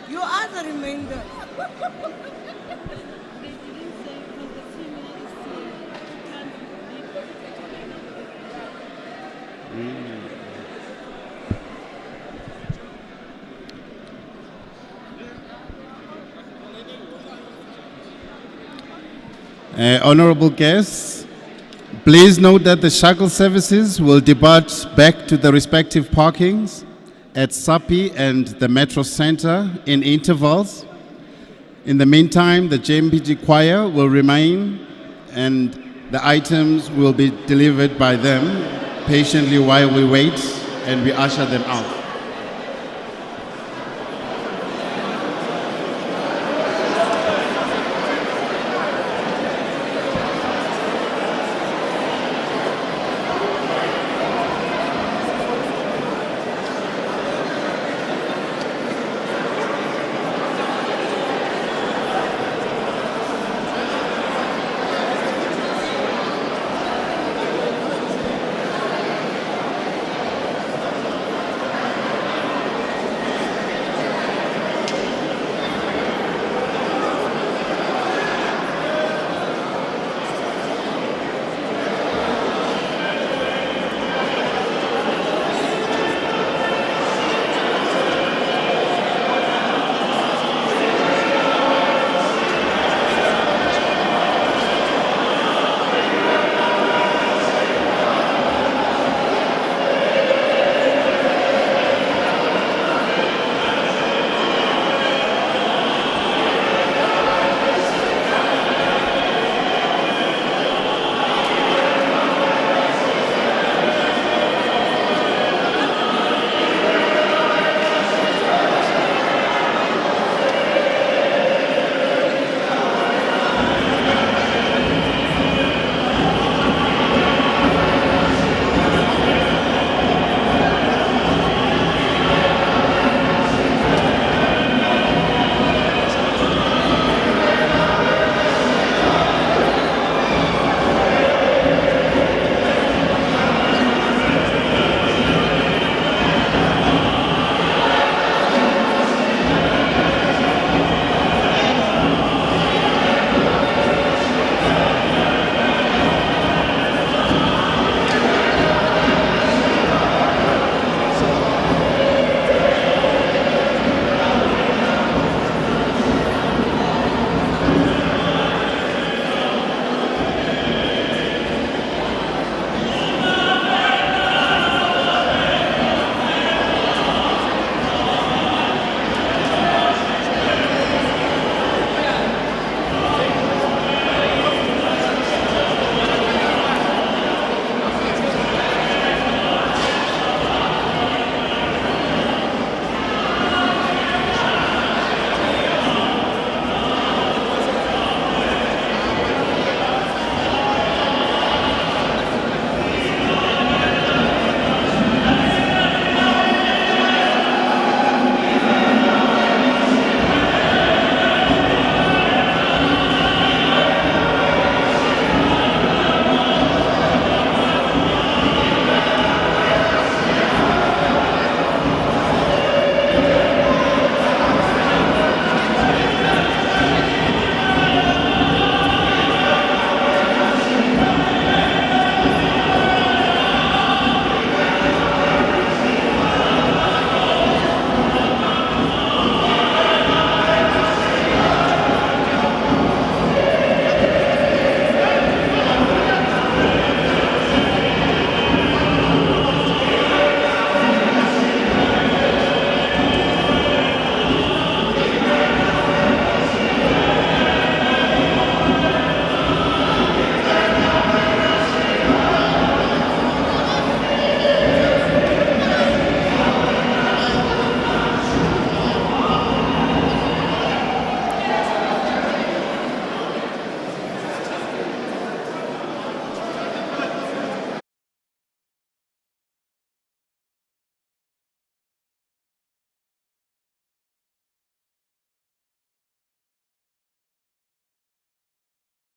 S6: You are the remainder.
S7: Honorable guests, please note that the shuttle services will depart back to the respective parkings at SAPI and the Metro Center in intervals. In the meantime, the JMPG choir will remain and the items will be delivered by them patiently while we wait and we usher them out.